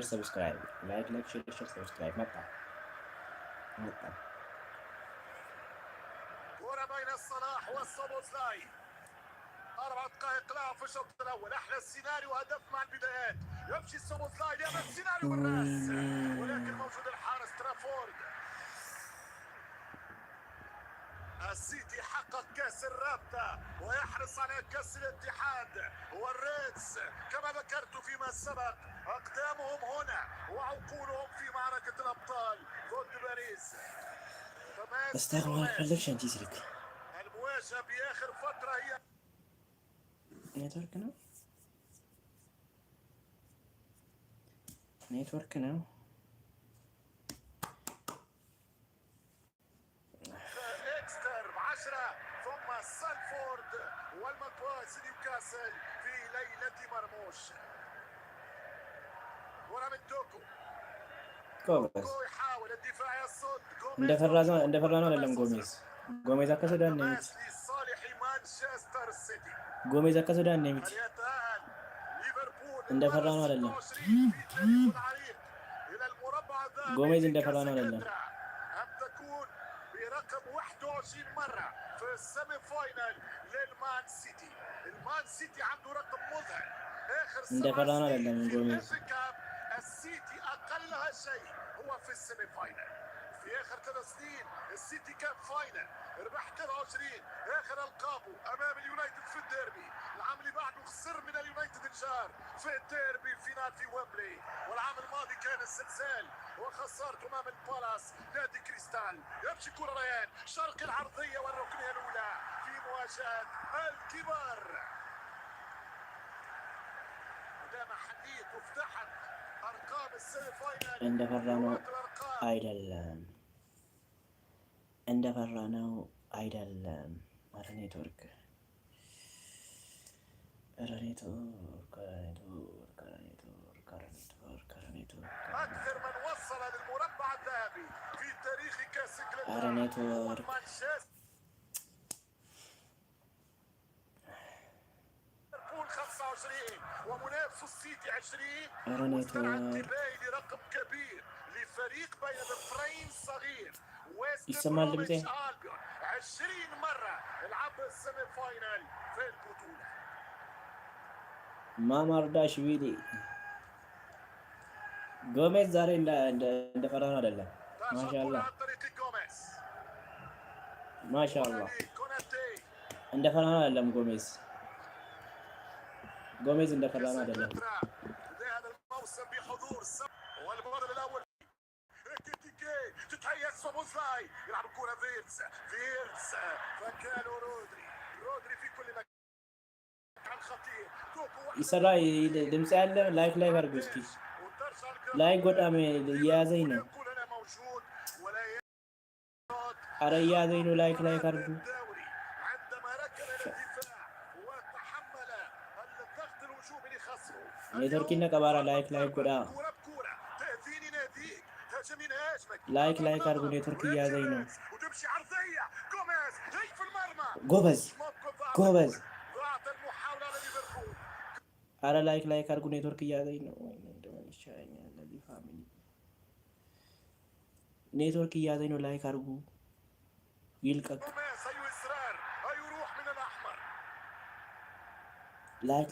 شير سبسكرايب لايك شير سبسكرايب مقطع كرة بين الصلاح والسوبوسلاي 4 دقائق لعب في الشوط الاول. احلى السيناريو هدف مع البدايات. يمشي السوبوسلاي يعمل السيناريو بالراس ولكن موجود الحارس ترافورد. السيتي حقق كاس الرابطة ويحرص على كاس الاتحاد والريدز كما ذكرت فيما سبق. أقدامهم هنا وعقولهم في معركة الأبطال ضد باريس. استغرب ما خليكش انت تسلك المواجهة بآخر فترة هي نيتورك ناو اكستر 10 ثم سالفورد والمكواس نيوكاسل في ليلة مرموش. ورا من توكو يحاول الدفاع يصد. እንደፈራነው አይደለም። ጎሜዝ አከሰዳን ነው የሚት لصالح مانشستر سيتي ጎሜዝ አከሰዳን ነው የሚት እንደፈራነው አይደለም። ጎሜዝ እንደፈራነው አይደለም። برقم 21 مرة في السيمي فاينل للمان سيتي. المان سيتي عنده رقم مذهل. آخر 7 سنين السيتي أقلها شيء هو في السيمي فاينل. في آخر 3 سنين السيتي كان فاينل ربح 23 آخر ألقابه أمام اليونايتد في الديربي. العام اللي بعده خسر من اليونايتد الجار في الديربي الفينال في ويمبلي. والعام الماضي كان الزلزال وخسارته امام البالاس نادي كريستال. يمشي كرة ريان شرق العرضية والركنية الأولى في مواجهة الكبار. قدام حديث وفتحت أرقام السيمي فاينل. እንደፈራነው አይደለም። ኧረ ኔትወርክ أكثر من وصل للمربع الذهبي في تاريخ كأس ኧረ ኔትወርክ ليفربول 25 ومنافس السيتي 20. ኧረ ኔትወርክ رقم كبير لفريق بين ظفرين صغير. ይሰማል ድምጼ 20 مرة العب السيمي فاينل في البطولة. ማማርዳሽቪሊ ጎሜዝ ዛሬ እንደፈራነው አይደለም። ማሻአላህ እንደፈራነው አይደለም። ጎሜዝ እንደፈራነው አይደለም። تتهيأ سوبوسلاي يلعب الكرة فيرتس فكانوا رودري في كل مكان خطير. ይሰራ ድምጽ ያለ ላይክ አድርጉ እስኪ። ላይክ በጣም እያያዘኝ ነው። ኧረ እያያዘኝ ነው። ላይክ አድርጉ። ኔትወርክ ነቀባራ ላይክ ጎዳ ላይክ አድርጉ። ኔትወርክ እያያዘኝ ነው። ጎበዝ አረ ላይክ አድርጉ። ኔትወርክ እያያዘኝ ነው። ኔትወርክ እያያዘኝ ነው። ላይክ አድርጉ። ይልቀቅ። ላይክ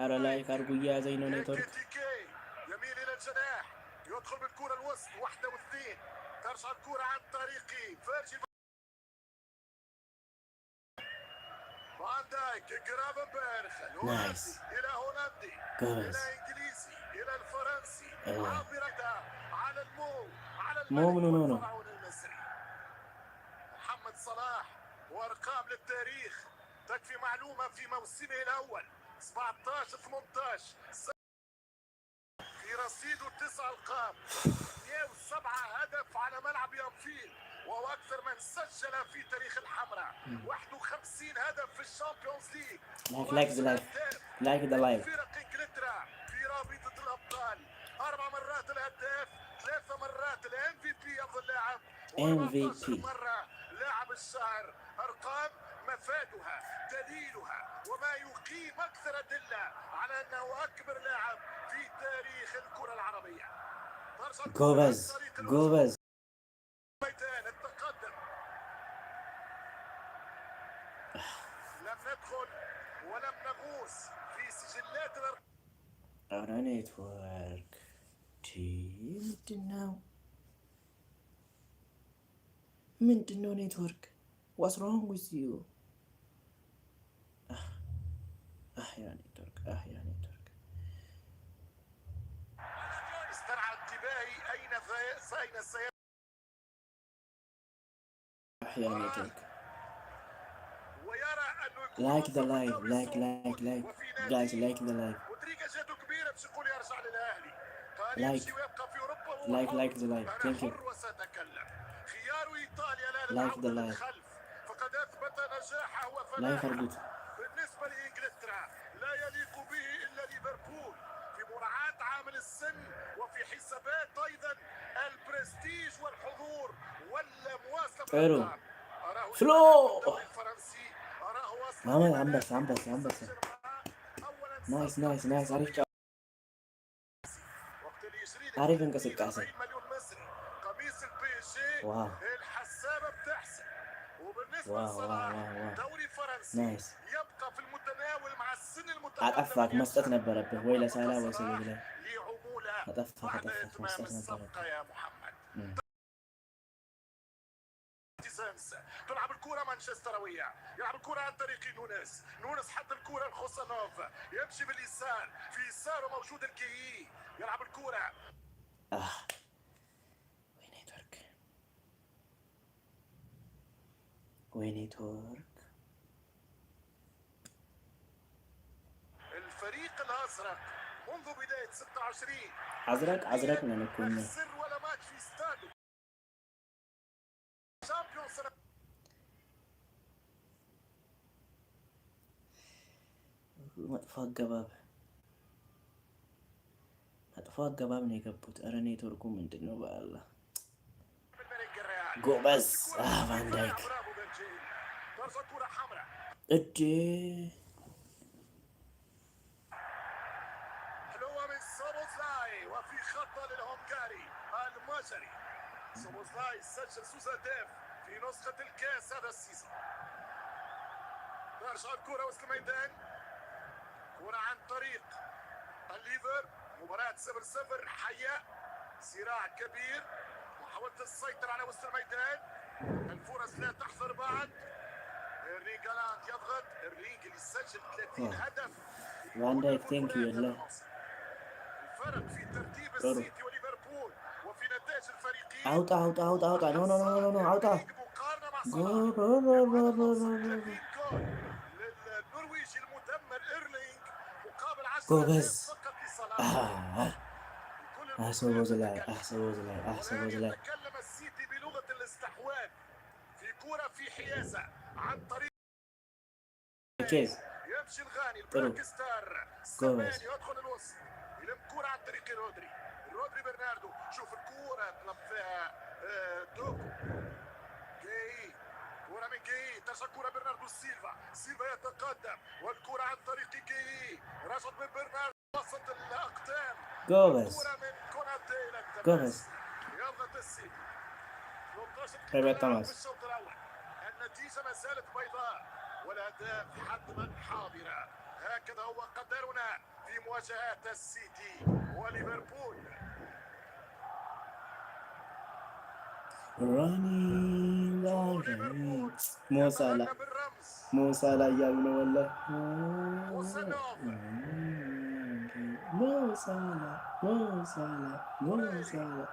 አረ ላይክ አድርጉ። እያያዘኝ ነው ኔትወርክ። يميل الى الجناح يدخل بالكرة الوسط 1 و2 ترجع الكرة عن طريق فيرجي فان دايك جرافنبرغ الى هولندي الى انجليزي الى الفرنسي عابرة على المو المصري محمد صلاح وارقام للتاريخ تكفي معلومة في موسمه الاول 17 18 في رصيده 9 ألقاب 107 هدف على ملعب ينفيل وهو أكثر من سجل في تاريخ الحمراء. 51 هدف في الشامبيونز ليج. لايك فرق انجلترا في رابطة الأبطال 4 مرات الهداف 3 مرات الMVP أفضل لاعب MVP مرة لاعب الشهر، أرقام مفادها دليلها وما يقيم أكثر أدلة على أنه أكبر لاعب في تاريخ الكرة العربية. جوبز ميدان التقدم، لم ندخل ولم نغوص في سجلات أنا نتورك ምንድነው ኔትወርክ? what's wrong with you? ያ ኔትወርክ استرعى انتباهي أين السيارة. يا نيتورك. ويرى أنه يكون like the live guys like the live ودريجة جاته كبيرة باش يقول يرجع للأهلي. قال like يمشي ويبقى في أوروبا like the live. أنا thank you. حر وسأتكلم. خيار إيطاليا لا like the للعودة live للخلف، فقد أثبت نجاحه like وفلاحه. أرجوك. بالنسبة لإنجلترا لا يليق به إلا ليفربول في مراعاة عامل السن وفي حسابات أيضا البرستيج والحضور ولا مواصلة حلو. أراه فلو. الدوري الفرنسي، أراه أصلا عم بس نايس عارف انقسم. 40 مليون مصري، قميص البي اس جي، واو الحسابة بتحسب. وبالنسبة واو لصلاح واو دوري فرنسي نايس. يبقى في المتناول مع السن المتقدم. አጠፋክ መስጠት ነበረብህ ወይ ለሳላ ወይ ሰው ላይ لعمولة አጠፋክ بعد إتمام መስጠት الصفقة ነበረብህ። يا محمد. تلعب الكرة مانشستروية، يلعب الكرة عن طريق نونس حط الكرة لخوسانوف، يمشي باليسار، في يساره موجود الكيي، يلعب الكرة. وين نتورك الفريق الأزرق منذ بداية 26 أزرق نكون خسر ولا ماتش في استاده. መጥፎ አገባብ ነው የገቡት። ኧረ ኔትወርኩ ምንድን ነው? በአላህ ጎበዝ ቫንዳይክ እጄ سوبوزلاي سجل سوزاديف في نسخة الكاس هذا السيزون. ترجع الكرة وسط الميدان، كرة عن طريق الليفر، مباراة 0-0 حية، صراع كبير، محاولة السيطرة على وسط الميدان، الفرص لا تحضر بعد. إرلينغ هالاند يضغط، إرلينغ اللي سجل 30 هدف. فان دايك ثانك يو. الفرق في ترتيب السيتي وليفربول وفي نتائج الفريقين. اوطا نو اوطا للنرويجي المدمر إيرلينغ مقابل 10 جوبز. فقط لصلاح. سوبوزلاي يتكلم السيتي بلغة الاستحواذ في كرة في حيازة عن طريق كيس يمشي الغاني البلاكستار ساماني يدخل الوسط يلم كرة عن طريق رودري برناردو. شوف الكرة طلب فيها دوكو جاي، كرة من جاي، ترجع كرة برناردو سيلفا يتقدم والكرة عن طريق جاي، رجعت من برناردو وسط الأقدام. جوبز كرة من كوناتي إلى جوبز يضغط السيتي. 13 تماس. في الشوط الأول، النتيجة ما زالت بيضاء والأهداف حتما حاضرة. هكذا هو قدرنا في مواجهات السيتي وليفربول. مو صلاح እያሉ ነው والله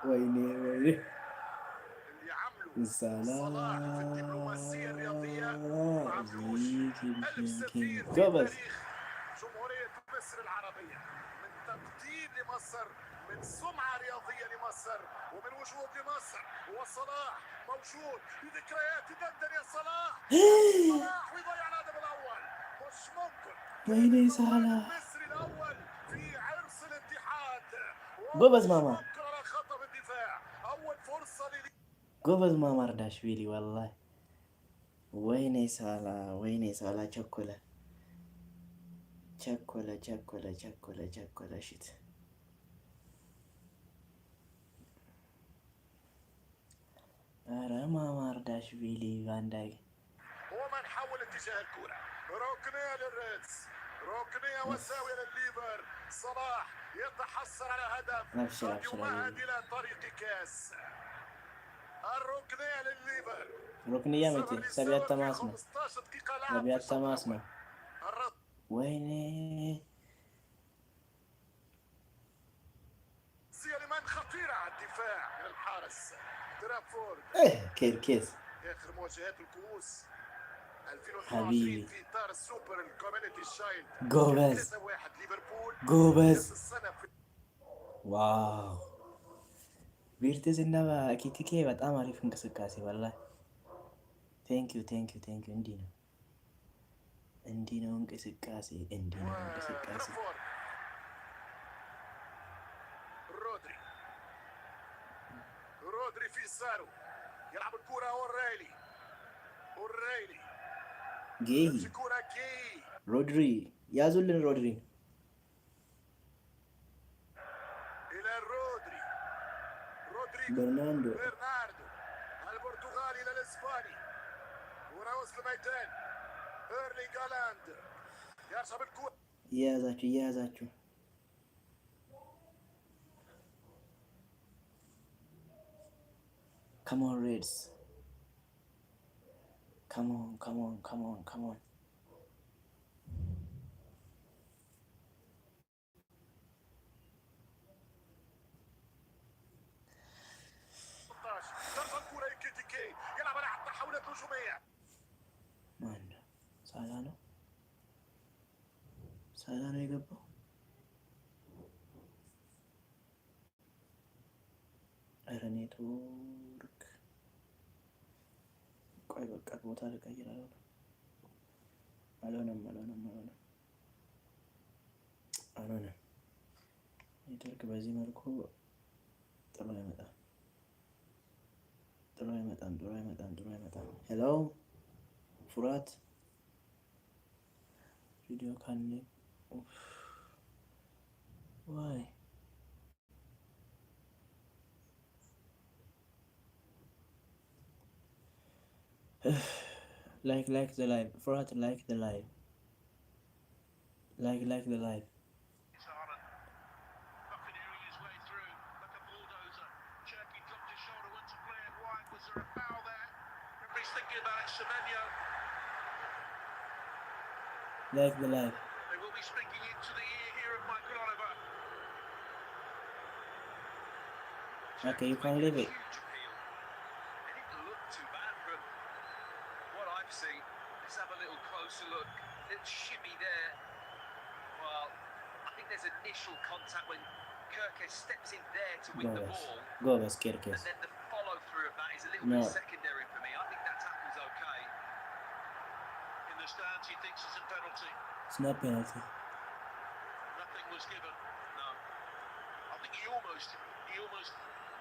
ወይኔ صلاح في الدبلوماسية الرياضية معروف ألف سفير في جوبز. تاريخ جمهورية مصر العربية، من تقديم لمصر، من سمعة رياضية لمصر ومن وجود لمصر. وصلاح موجود بذكريات دندن يا صلاح ويضيع الهدف الأول. مش ممكن. ويني صلاح المصري الأول في عرس الاتحاد. جوبز ماما ممكن على خط الدفاع. أول فرصة ጎበዝ ማማር ዳሽቪሊ ወላሂ ወይኔ ሳላ ቸኮለ። ሽት ኧረ ማማርዳሽቪሊ ቫንዳይ ومن حول اتجاه الكرة، ركنية للريدز، ركنية وزاوية للليفر. صلاح يتحصل على هدف قد يمهد إلى طريق كاس. الركنية للليفر، ركنية متى سبيات تماسنا 15 دقيقة لعب. سبيات تماسنا ويني لمن خطيرة على الدفاع من الحارس ترافورد. كيركيز آخر مواجهات الكؤوس 2022 حبيبي في إطار السوبر الكوميونيتي شايلد. جوبز 3-1 ليفربول. جوبز السنة في ዋው ቪርትዝ እና ኪቲኬ በጣም አሪፍ እንቅስቃሴ ወላሂ። ቴንኪዩ እንዲህ ነው እንቅስቃሴ رودري في سارو يلعب الكرة. اوريلي ጌይ الكرة ሮድሪ ያዙልን ሮድሪ إلى رودريغو برناردو البرتغالي إلى الإسباني. كرة وسط الميدان. إيرلينغ هالاند يرسم الكرة. እየያዛችሁ come on Reds come on يلعب على تحولات هجومية. ሳላ ነው የገባው። ኧረ ኔትወርክ ቆይ በቃ ቦታ ልቀይር። አልሆነም ኔትወርክ በዚህ መልኩ ጥሩ አይመጣም። ሄሎ ፉራት ቪዲዮ ካኔ ዋይ like the live Furat, like the live like the live. They will be speaking into the ear here of Michael Oliver. Okay, you can leave it. It didn't look too bad from what I've seen. Let's have a little closer look. Little shimmy there. Well, I think there's initial contact when Kirkes steps in there to win the ball. Go bas Kirkes. And then the follow through of that is a little bit secondary for me. I think that tackle's okay. In the stands, he thinks it's a penalty. It's not penalty. Nothing was given. No. I think he almost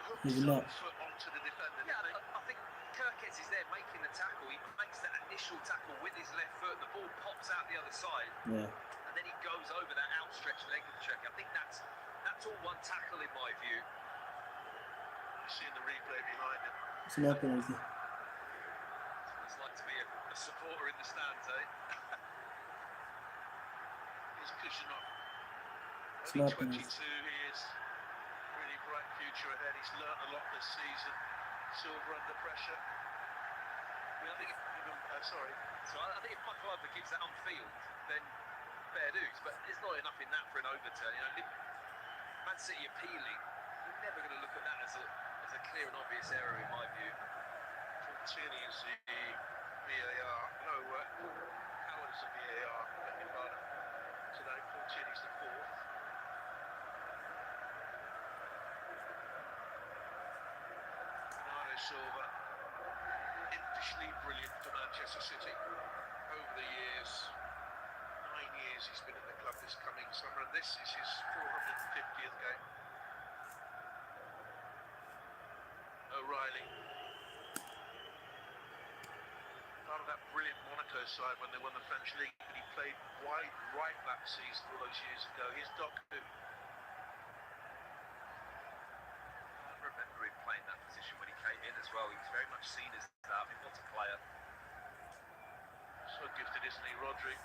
hooked He's his not. foot onto the defender. Yeah, I think Kirkes is there making the tackle. He makes that initial tackle with his left foot. The ball pops out the other side. Yeah. And then he goes over that outstretched leg of check. I think that's all one tackle in my view. You're seeing the replay behind him. It's not penalty. It's like to be a supporter in the stands, eh? Here's Kushner. It's Only not 22 penalty. he is. Really bright future ahead. He's learnt a lot this season. Silver under pressure. I mean, I think I think if Michael Oliver gives that on field, then fair dues. But there's not enough in that for an overturn. You know, Man City appealing. You're never going to look at that as a clear and obvious error in my view. Fortini is the VAR. No, Howard's the VAR. Today, Fortini's the fourth. Silva, indisputably brilliant for Manchester City over the years. 9 years he's been in the club this coming summer, and this is his 450th game. O'Reilly, part of that their side when they won the French league, but he played wide right that season all those years ago. Here's Doku. I remember him playing that position when he came in as well. He was very much seen as that. I mean, what a player. So gifted, isn't he, Rodri?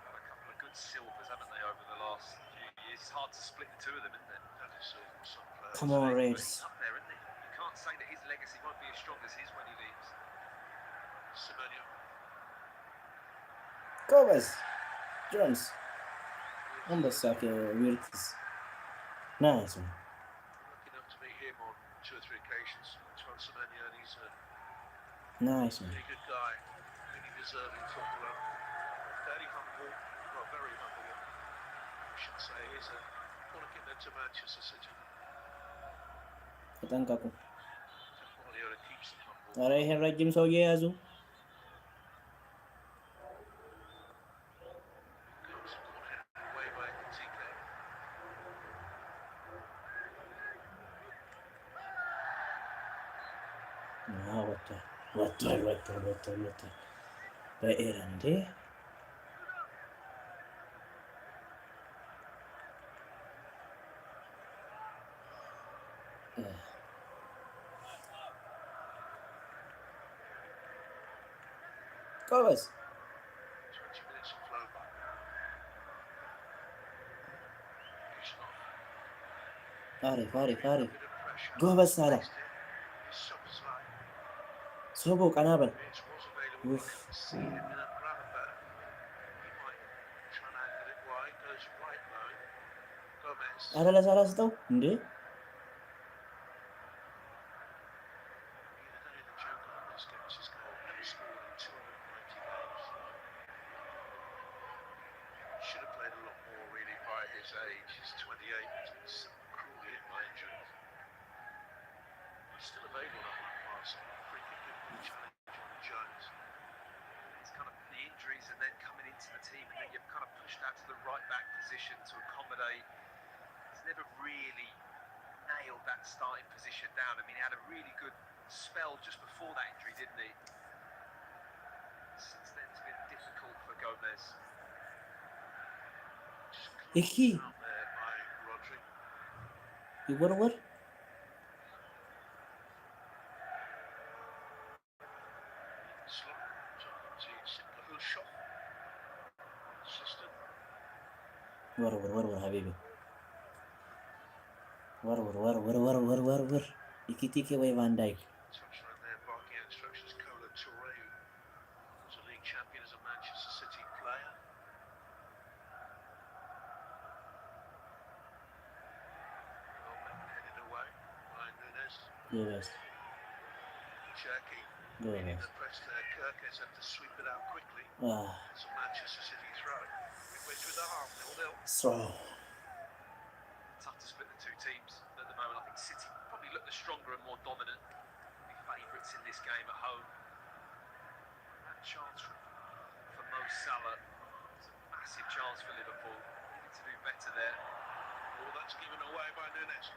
Got a couple of good silvers, haven't they, over the last few years? It's hard to split the two of them, isn't it? That is some players. Come on, Reds. He's up there, isn't he? You can't say that his legacy won't be as strong as his when he leaves. Semenyo. ጎበዝ ጆንስ አንበሳ ከዊርትስ ናይስ Lucky enough to meet him on 2 or 3 occasions. Antoine Semenyo, and he's a ናይስ really good guy, really deserving footballer. Very humble, well, very humble, I should say. He's a want to get them to Manchester City. ተጠንቀቁ Guardiola keeps them humble. ኧረ ይሄን ረጅም ሰውዬ ያዙ Goes corner away by Kantike. ወጥቷል በኤር እንዴ ጎበዝ 20 minutes of flow back. He's not. አሪፍ Bit of pressure. ጎበዝ ሳላ He's Szoboszlai. ሶቦ ቀና በል It was available. I Oof. couldn't see him in a grabber. He might try and angle it wide. Goes right though. Gomez. አረ ለሳላ ስጠው እንዴ Should have played a lot more really by his age. He's 28, he's cruelly hit by injuries. He's still available on that pass. Free kick and challenge on Jones. It's kind of the injuries and then coming into the team and then you're kind of pushed out to the right back position to accommodate. He's never really nailed that starting position down. I mean, he had a really good spell just before that injury, didn't he? Since then, it's been difficult for Gomez. Iki Out there by Rodri. ይወርወር Slot. Simple shot. Assistant. ወርወር ሀቢቢ ወርወር ኢኪቲኬ ወይ ቫንዳይክ Touchline there, barking out instructions. Kola Toure, who was a league champion as a Manchester City player. Well, headed away by Nunes. ጎበዝ Cherky ጎበዝ leading the press there. Kirkes had to sweep it out quickly. It's a Manchester City throw. Midway through the half, 0-0. ስራ Tough to split the two teams at the moment. I think City probably look the stronger and more dominant. Be favourites in this game at home. That chance for Mo Salah is a massive chance for Liverpool. Needed to do better there. Oh, that's given away by Nunes.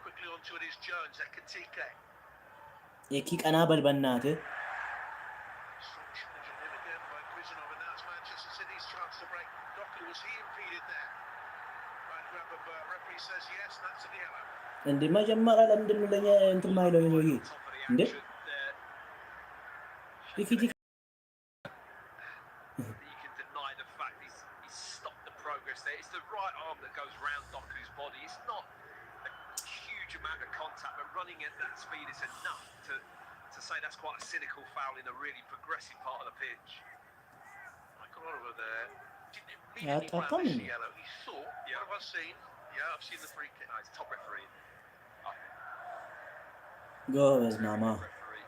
Quickly onto it is Jones. Ekitike. የኪ ቀና በል በእናትህ Strong challenge on him again by Kuzanov, and now it's Manchester City's chance to break. Doku, was he impeded there? Right, grab a referee says yes, that's a yellow. እንዴ መጀመሪያ ለምንድን ነው ለኛ እንትን ማይለው ነው ይሄ Top of the እንዴ action there. ኢኪቲኬ You can deny the fact he's stopped the progress there. It's the right arm that goes round Doku's body. It's not a huge amount of contact, but running at that speed is enough to say that's quite a cynical foul in a really progressive part of the pitch. Michael Oliver there. Didn't Yeah, immediately grab come this on. yellow. He thought, what have I seen? Yeah, I've seen the free kick. No, it's top referee. ጎበዝ ማማ Referee.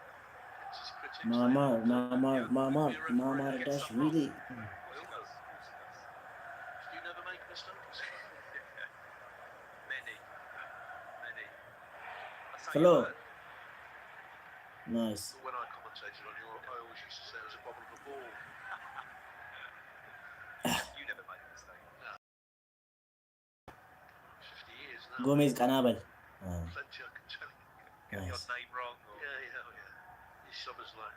It's his critics. ማማ ዳሽ ሪሊ Of course he does. Do you never make mistakes? Many. That's how Hello. you learn. ናይስ When I commentated on you, I always used to say it was a bobble of a ball. You never made a mistake. 50 years now. ጎሜዝ ቀና በል Plenty, I can tell you. Get your ናይስ name wrong. Or... Yeah. He's Szoboszlai.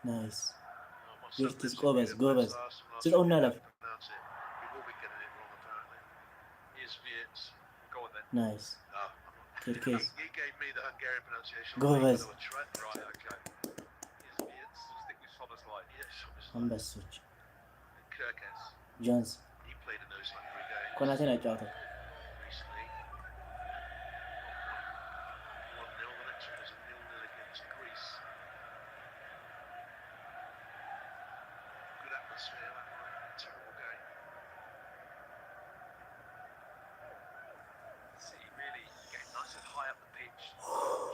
ናይስ My son ቪርትስ lives in ጎበዝ Budapest. ጎበዝ I asked him last ስጠውና week how ለፍ to pronounce it. We will be getting it wrong apparently. Here's Wirtz. Go on then. ናይስ No, I'm not. ኪርኬዝ He gave me the Hungarian pronunciation. ጎበዝ I'm gonna try. Right, okay. Here's Wirtz. We'll stick with Thomas Light. Yes, Thomas Line. አንበሶች And Kirkes. ጆንስ He played in those Hungary games ኮናቴን አጫወተው recently. 1-0. The next one was a 0-0 against Greece. Good atmosphere that night. Terrible game. City really getting nice and high up the pitch.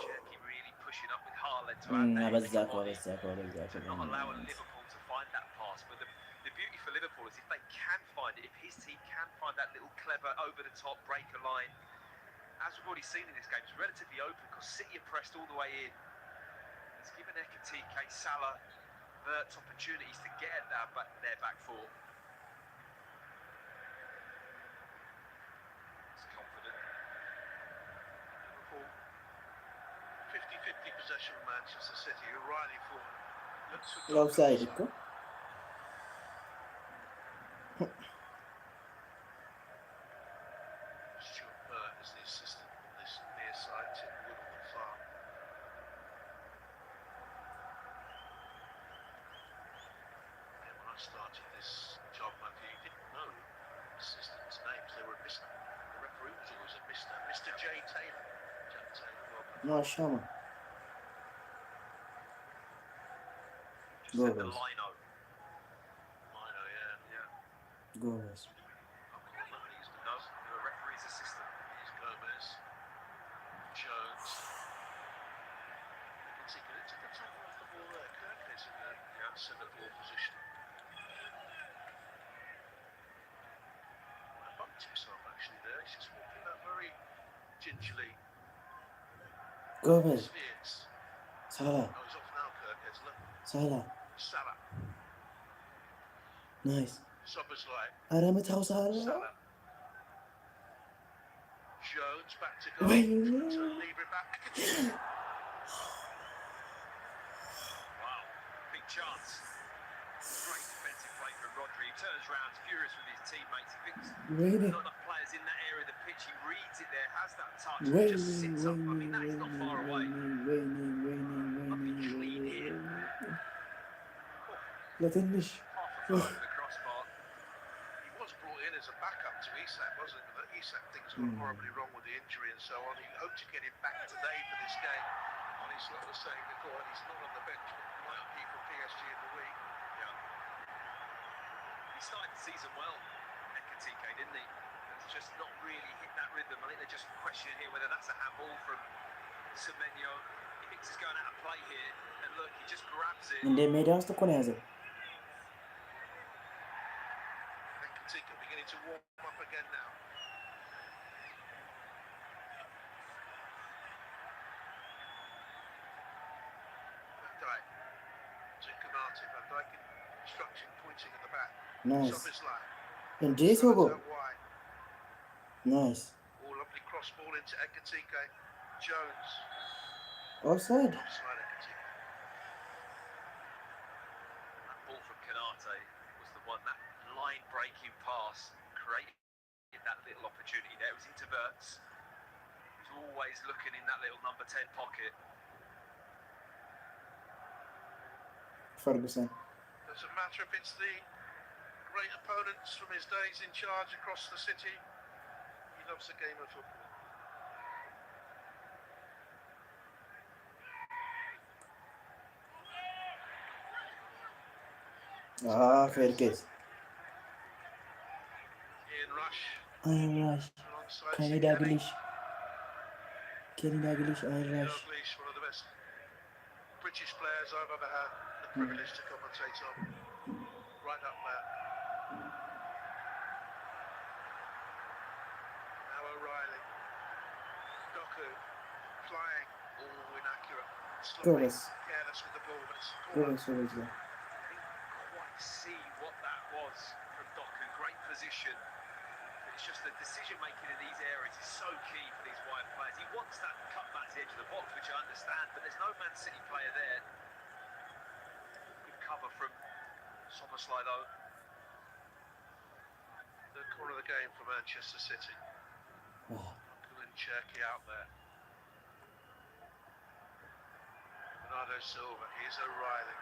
Cherky really pushing up with Haaland to add that extra body to not allow Liverpool to find that pass. But the beauty for Liverpool is if they can find it, if his team can find that little clever over the top breaker line, as we've already seen in this game, it's relatively open because City are pressed all the way in. It's given Ekitike, Salah, Verts opportunities to get at their back four. It's confident. Liverpool 50-50 possession of Manchester City. O'Reilly for looks for ኦፍሳይድ እኮ Stuart Burt is the assistant on this near side. Tim Wood on the far. Yeah, when I started this job, Matthew, you didn't know assistants' names. They were Mr. The referee was always a Mr. J. Taylor. Jack Taylor, welcome. ማሻማ Just said the Goals. lino. Lino, yeah. ጎበዝ He's No, the referee's assistant. Gomez. Jones. He took the tackle off the ball there. Kirkes in the centre ball position. I bumped himself actually there. He's just walking that very gingerly. ጎበዝ Wirtz. ሳላ Oh, he's off now, Kirkes. Look. ሳላ Salah. ናይስ Soberslai. ኧረ ምታው ሳላ Salah. Jones back to Wait. goal. To leave it back. Wow, big chance. Great defensive play from Rodri. He turns round, furious with his teammates. He thinks ወይኔ not enough players in that area of the pitch. He reads it there, has that touch, ወይኔ and just sits up. I mean, that is not far away. ወይኔ Clean here. ለትንሽ Half a foot over the crossbar. He was brought in as a backup to Isak, wasn't it? But Isak things gone horribly wrong with the injury and so on. He hoped to get him back today for this game. And he's sort of saying before, and he's not on the bench, but might be for PSG in the week. Yeah. He started the season well, Ekitike, didn't he? It's just not really hit that rhythm. I think they're just questioning here whether that's a handball from Semenyo. He thinks he's going out of play here. And look, he just grabs it. እንደ ሜዳ ውስጥ እኮ ነው የያዘው Ekitike beginning to warm up again now. Van Dijk. To Konate. Van Dijk instruction pointing at the back. ናይስ Soberslai. እንዴት ሆጎ Out wide. ናይስ Oh, lovely cross ball into Ekitike. Jones. ኦፍሳይድ Offside Ekitike. That ball from Konate was the one, that line-breaking pass created that little opportunity there. It was into Verts. He was always looking in that little number 10 pocket. ፈርጉሰን Doesn't matter if it's the great opponents from his days in charge across the city. He loves the game of football. ፌርጌዝ Ian Rush አይራሽ alongside ከኔዳ Sikani. ግሊሽ ከኔዳ ግሊሽ አይራሽ Dalglish, one of the best British players I've ever had the privilege to commentate on. Right up there. Now O'Reilly. Doku flying. Oh, inaccurate. Sloppy. ጎበዝ Careless with the ball, but it's ጎበዝ ጎበዝ Didn't quite see what that was from Doku. Great position. It's just the decision making in these areas is so key for these wide players. He wants that cut back to the edge of the box, which I understand, but there's no Man City player there. He cover from Somersley though. The corner of the game for Manchester City. And Cherky out there. Bernardo Silva, here's O'Reilly.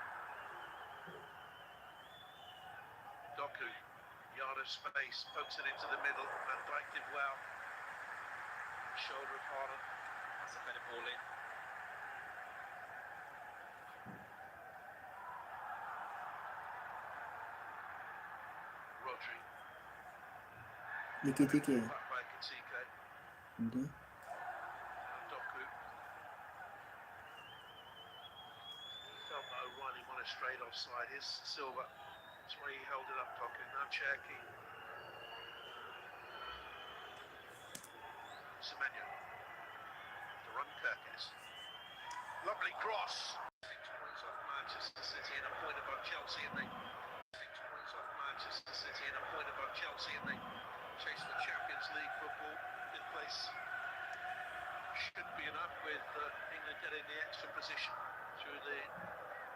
Doku, yard of space, pokes it into the middle. Van Dijk did well. Shoulder of Haaland. That's a better ball in. Rodri. Tiki. Back by Katike. Indeed. Doku. Felt that O'Reilly won a straight offside. Here's Silva. That's why he held it up, Doku. Now Cherky. Semenyo. The run Kirkes. Lovely cross. 6 points off Manchester City and a point above Chelsea, and they 6 points off Manchester City and a point above Chelsea, and they chase the Champions League football in place. Should be enough with England getting the extra position through the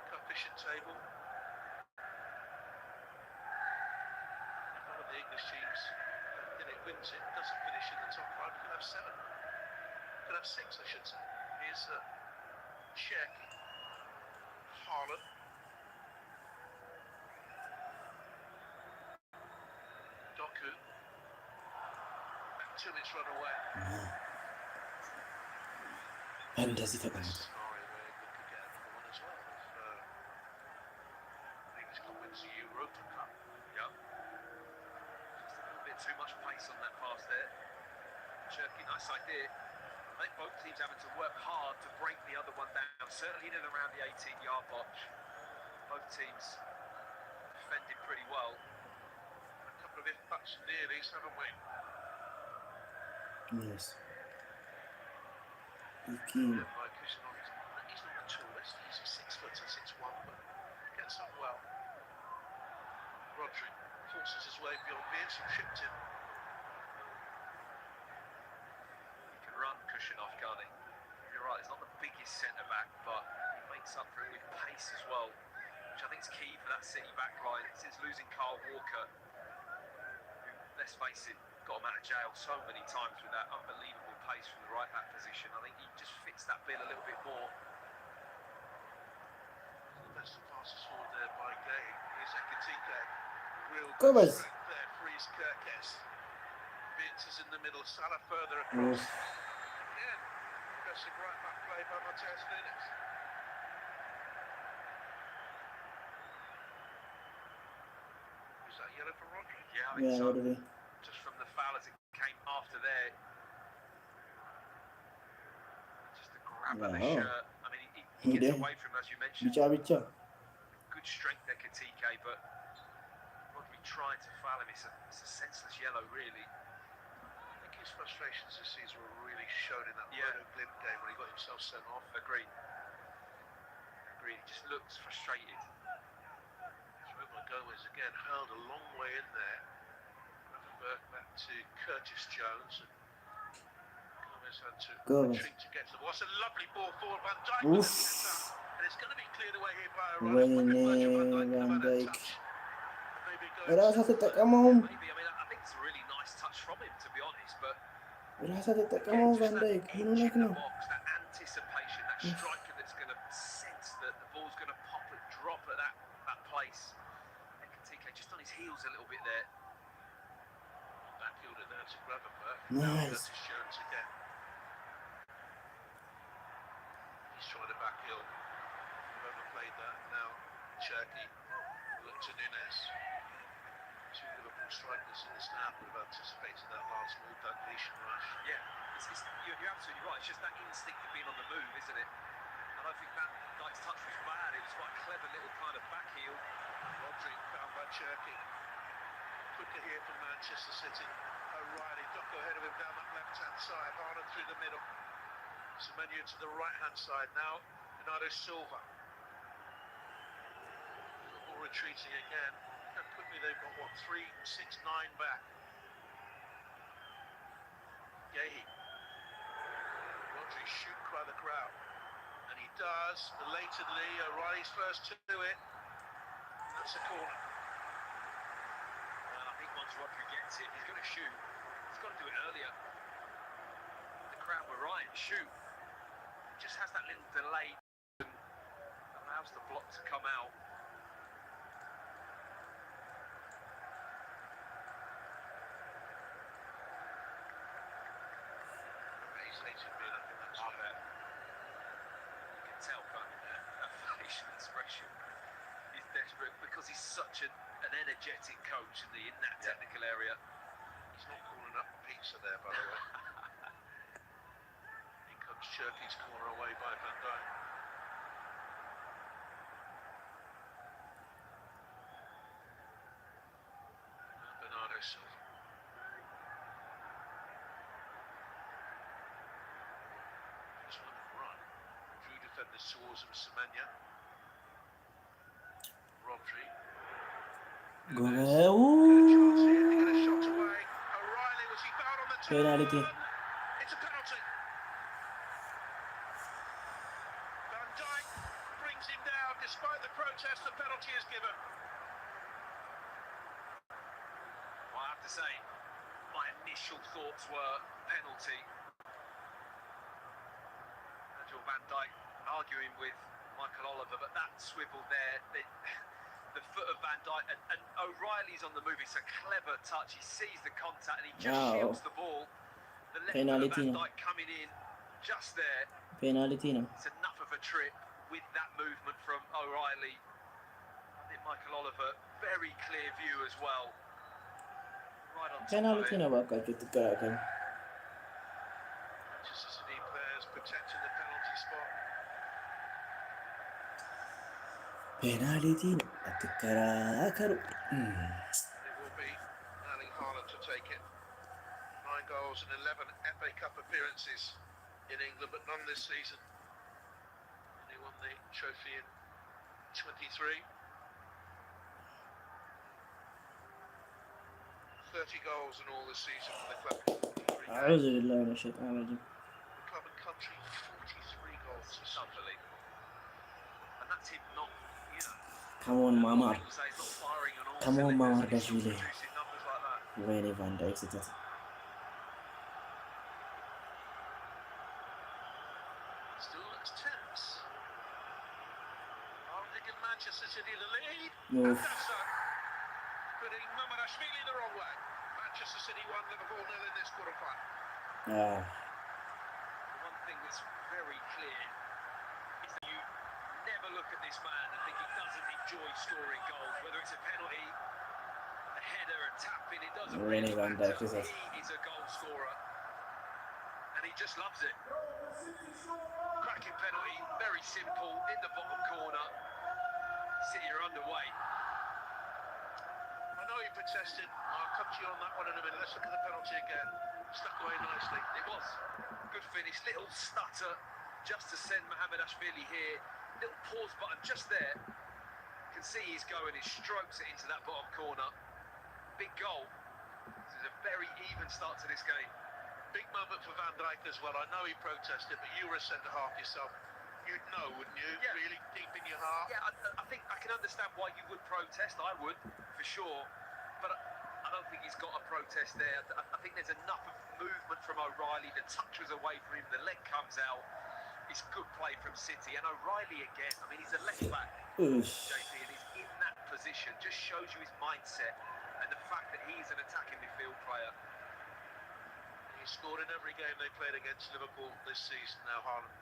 coefficient table. If one of the English teams wins it, doesn't finish in the top 5, we could have 7. Could have 6, I should say. Here's Czech, Haaland. Doku. And 2 minutes run away. And does it happen? Scenario where England could get another one as well. If English can win the Europa Cup. Yeah. Just a little bit too much pace on that pass there. Cherky, nice idea. I think both teams having to work hard to break the other one down. Certainly in and around the 18-yard box. Both teams defended pretty well. A couple of if-buts nearly, haven't we? Yes. Tiki. He's not the tallest. He's 6 foot to 6'1", but gets up well. Rodri forces his way beyond Beers and tripped him. Run cushion off, can't he? You're right, he's not the biggest centre-back, but makes up for it with pace as well, which I think is key for that City backline. Since losing Kyle Walker, who, let's face it, got him out of jail so many times with that unbelievable pace from the right-back position. I think he just fits that bill a little bit more. The best of passes forward there by Gay. Here's Ekatike. Real good strength there, frees Kirkes. Vince is in the middle, Salah further across. Again, impressive right back play by Matheus Nunes. Was that yellow for Rodri? Yeah, I think so. Rodri. Just from the foul as it came after there. Just a grab of the shirt. I mean, he gets away from him, as you mentioned. Good strength there, Katike, but Rodri tried to foul him. It's a senseless yellow, really. His frustrations this season were really shown in that Blimp game when he got himself sent off. Agreed. He just looks frustrated. Gomez again hurled a long way in there. Ravenberg back to Curtis Jones. And Gomez had to retreat to get to the ball. It's a lovely ball forward. Van Dijk with it. And it's going to be cleared away here by O'Reilly. Van Dijk. Maybe ራሳ ተጠቀመው it's a really nice touch from him, to be honest, but ራሳ ተጠቀመው Van Dijk ምን ሆነክ ነው? That anticipation, that striker that's going to sense that the ball's going to pop and drop at that place. And Katike just on his heels a little bit there. Backfielder there to Gravenberg. Nice. Curtis Jones again. He's trying to backheel. Overplayed that. Now Cherky. Look to Nunes. 2 Liverpool strikers in this now would have anticipated that last move, that Galician rush. Yeah, you're absolutely right. It's just that instinct of being on the move, isn't it? And I think that Knight's touch was bad. It was quite a clever little kind of back heel. Rodri found by Cherky. Quicker here from Manchester City. O'Reilly, Doku ahead of him down that left-hand side. Haaland through the middle. Semenyo to the right-hand side now. Bernardo Silva. Liverpool retreating again. And quickly they've got, 3, 6, 9 back. Gay. Rodri shoot by the crowd. And he does, belatedly. O'Reilly's first to it. That's a corner. And I think once Rodri gets it, he's going to shoot. He's got to do it earlier. The crowd were right, shoot. He just has that little delay and allows the block to come out. Tell from that facial expression, he's desperate because he's such an energetic coach in that technical area. He's not calling up pizza there, by the way. In comes Cherky's corner away by Van Dijk. Bernardo Silva. Just one run. Drew defenders towards him, Semenya. Rodri. Penalty. It's a penalty. Van Dijk brings him down despite the protest. The penalty is given. Well, I have to say, my initial thoughts were penalty. Virgil van Dijk arguing with Michael Oliver, but that swivel there, the foot of Van Dijk, and O'Reilly's on the move. It's a clever touch. He sees the contact and he just shields the ball. The left foot of Van Dijk coming in just there. Penalty no. It's enough of a trip with that movement from O'Reilly. I think Michael Oliver, very clear view as well. Right on top Penalty of it. no bakkaችሁ ትከራከሩ። Manchester City players protecting the penalty spot. ፔናልቲ ነው አትከራከሩ። It will be Erling Haaland to take it. 9 goals and 11 FA Cup appearances in England, but none this season. And he won the trophy in 23. 30 goals in all this season for the club. أعوذ بالله من الشيطان الرجيم. The club and country, 43 goals. It's unbelievable. And that's him not, you know. Come on, Mama. People say he's not firing on all Come on, Mama. cylinders, and he's still Dashvili. producing numbers like that. ወይኔ ቫን ዳይክ ስህተት። Still looks tense. Oh, they give Manchester City the lead. Oof. And that's that. Putting Mamadashvili the wrong way. Manchester City 1, Liverpool 0 in this quarter-final. Ah, The one thing that's very clear is that you never look at this man and think he doesn't enjoy scoring goals, whether it's a penalty, a header, a tap-in, it doesn't Really really Van matter. Dijk is it? He is a goal scorer, and he just loves it. Cracking penalty, very simple, in the bottom corner. City are underway. I know he protested. I'll come to you on that one in a minute. Let's look at the penalty again. Stuck away nicely. It was good finish, little stutter just to send Mamadashvili here. Little pause button just there. You can see he's going, he strokes it into that bottom corner. Big goal. This is a very even start to this game. Big moment for Van Dijk as well. I know he protested, but you were a centre-half yourself. You'd know, wouldn't you? Yeah. Really deep in your heart. Yeah, I think I can understand why you would protest. I would, for sure. But I don't think he's got a protest there. I think there's enough of movement from O'Reilly. The touch was away from him. The leg comes out. It's good play from City. And O'Reilly again. I mean, he's a left back, oof. JP, and he's in that position. Just shows you his mindset and the fact that he's an attacking midfield player. He scored in every game they played against Liverpool this season now, Haaland.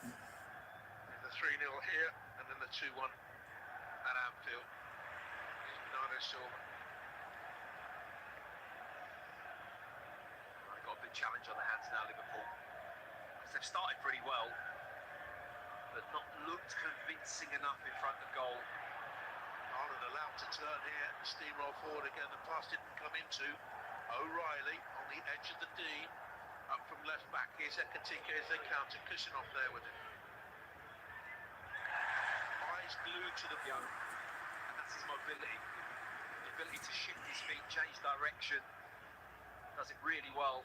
In the 3-0 here, and then the 2-1 at Anfield. Here's Bernardo Silva. They've got a big challenge on their hands now, Liverpool. They've started pretty well, but not looked convincing enough in front of goal. Haaland allowed to turn here and steamroll forward again. The pass didn't come into O'Reilly on the edge of the D. Up from left back, here's Ekatike as they counter. Kusanov there with it. Eyes glued to the ball. And that's his mobility. The ability to shift his feet, change direction. Does it really well.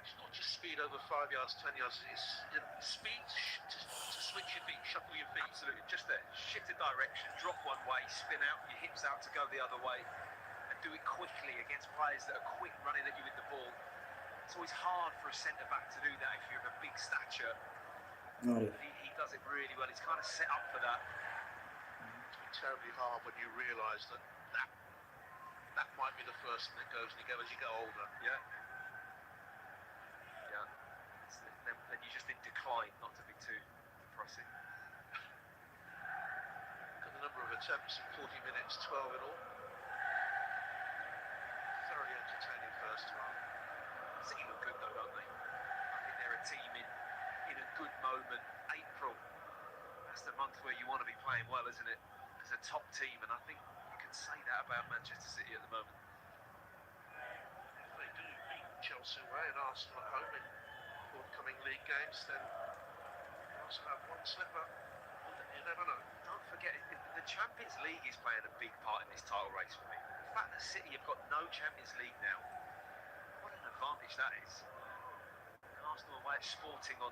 He's not just speed over 5 yards, 10 yards. It's speed to switch your feet, shuffle your feet. Absolutely, just there. Shift the direction, drop one way, spin out, your hips out to go the other way, and do it quickly against players that are quick running at you with the ball. It's always hard for a centre-back to do that if you're of a big stature. He does it really well. He's kind of set up for that. It's terribly hard when you realise that might be the first thing that goes as you get older. Yeah. Then you're just in decline, not to be too depressing. Got the number of attempts in 40 minutes, 12 in all. Thoroughly entertaining first half. City look good though, don't they? I think they're a team in a good moment. April, that's the month where you want to be playing well, isn't it? As a top team, and I think you can say that about Manchester City at the moment. If they do beat Chelsea away and Arsenal at home in forthcoming league games, then they also have one slipper. You never know. Don't forget, the Champions League is playing a big part in this title race for me. The fact that City have got no Champions League now, what an advantage that is. Arsenal away at Sporting on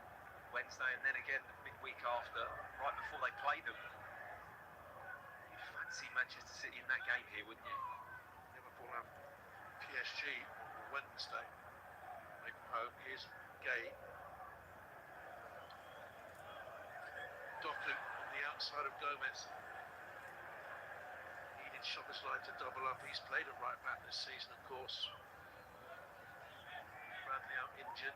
Wednesday, and then again the midweek after, right before they play them. You'd fancy Manchester City in that game here, wouldn't you? Liverpool have PSG Wednesday. Make them home. Here's Gay. Doku on the outside of Gomez. Needed Szoboszlai to double up. He's played at right back this season, of course. Bradley out injured.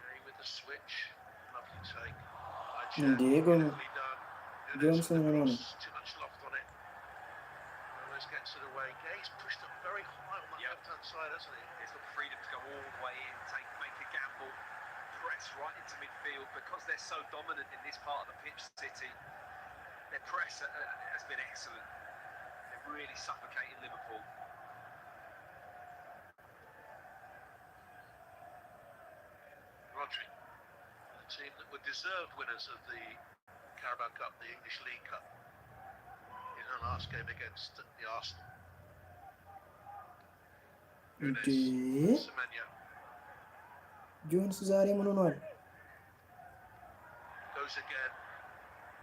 Gay with the switch. Lovely take. Diego Beautifully done. Johnson on. Too much loft on it. Gomez gets it away. Gay's pushed up very high on that left-hand side, hasn't he? He's got freedom to go all the way in, make a gamble, press right into midfield. Because they're so dominant in this part of the pitch, City, their press has been excellent. They're really suffocating Liverpool. Rodri, the team that were deserved winners of the Carabao Cup, the English League Cup, in her last game against the Arsenal. Semenyo ጆንስ ዛሬ ምን ሆኗል? goes again.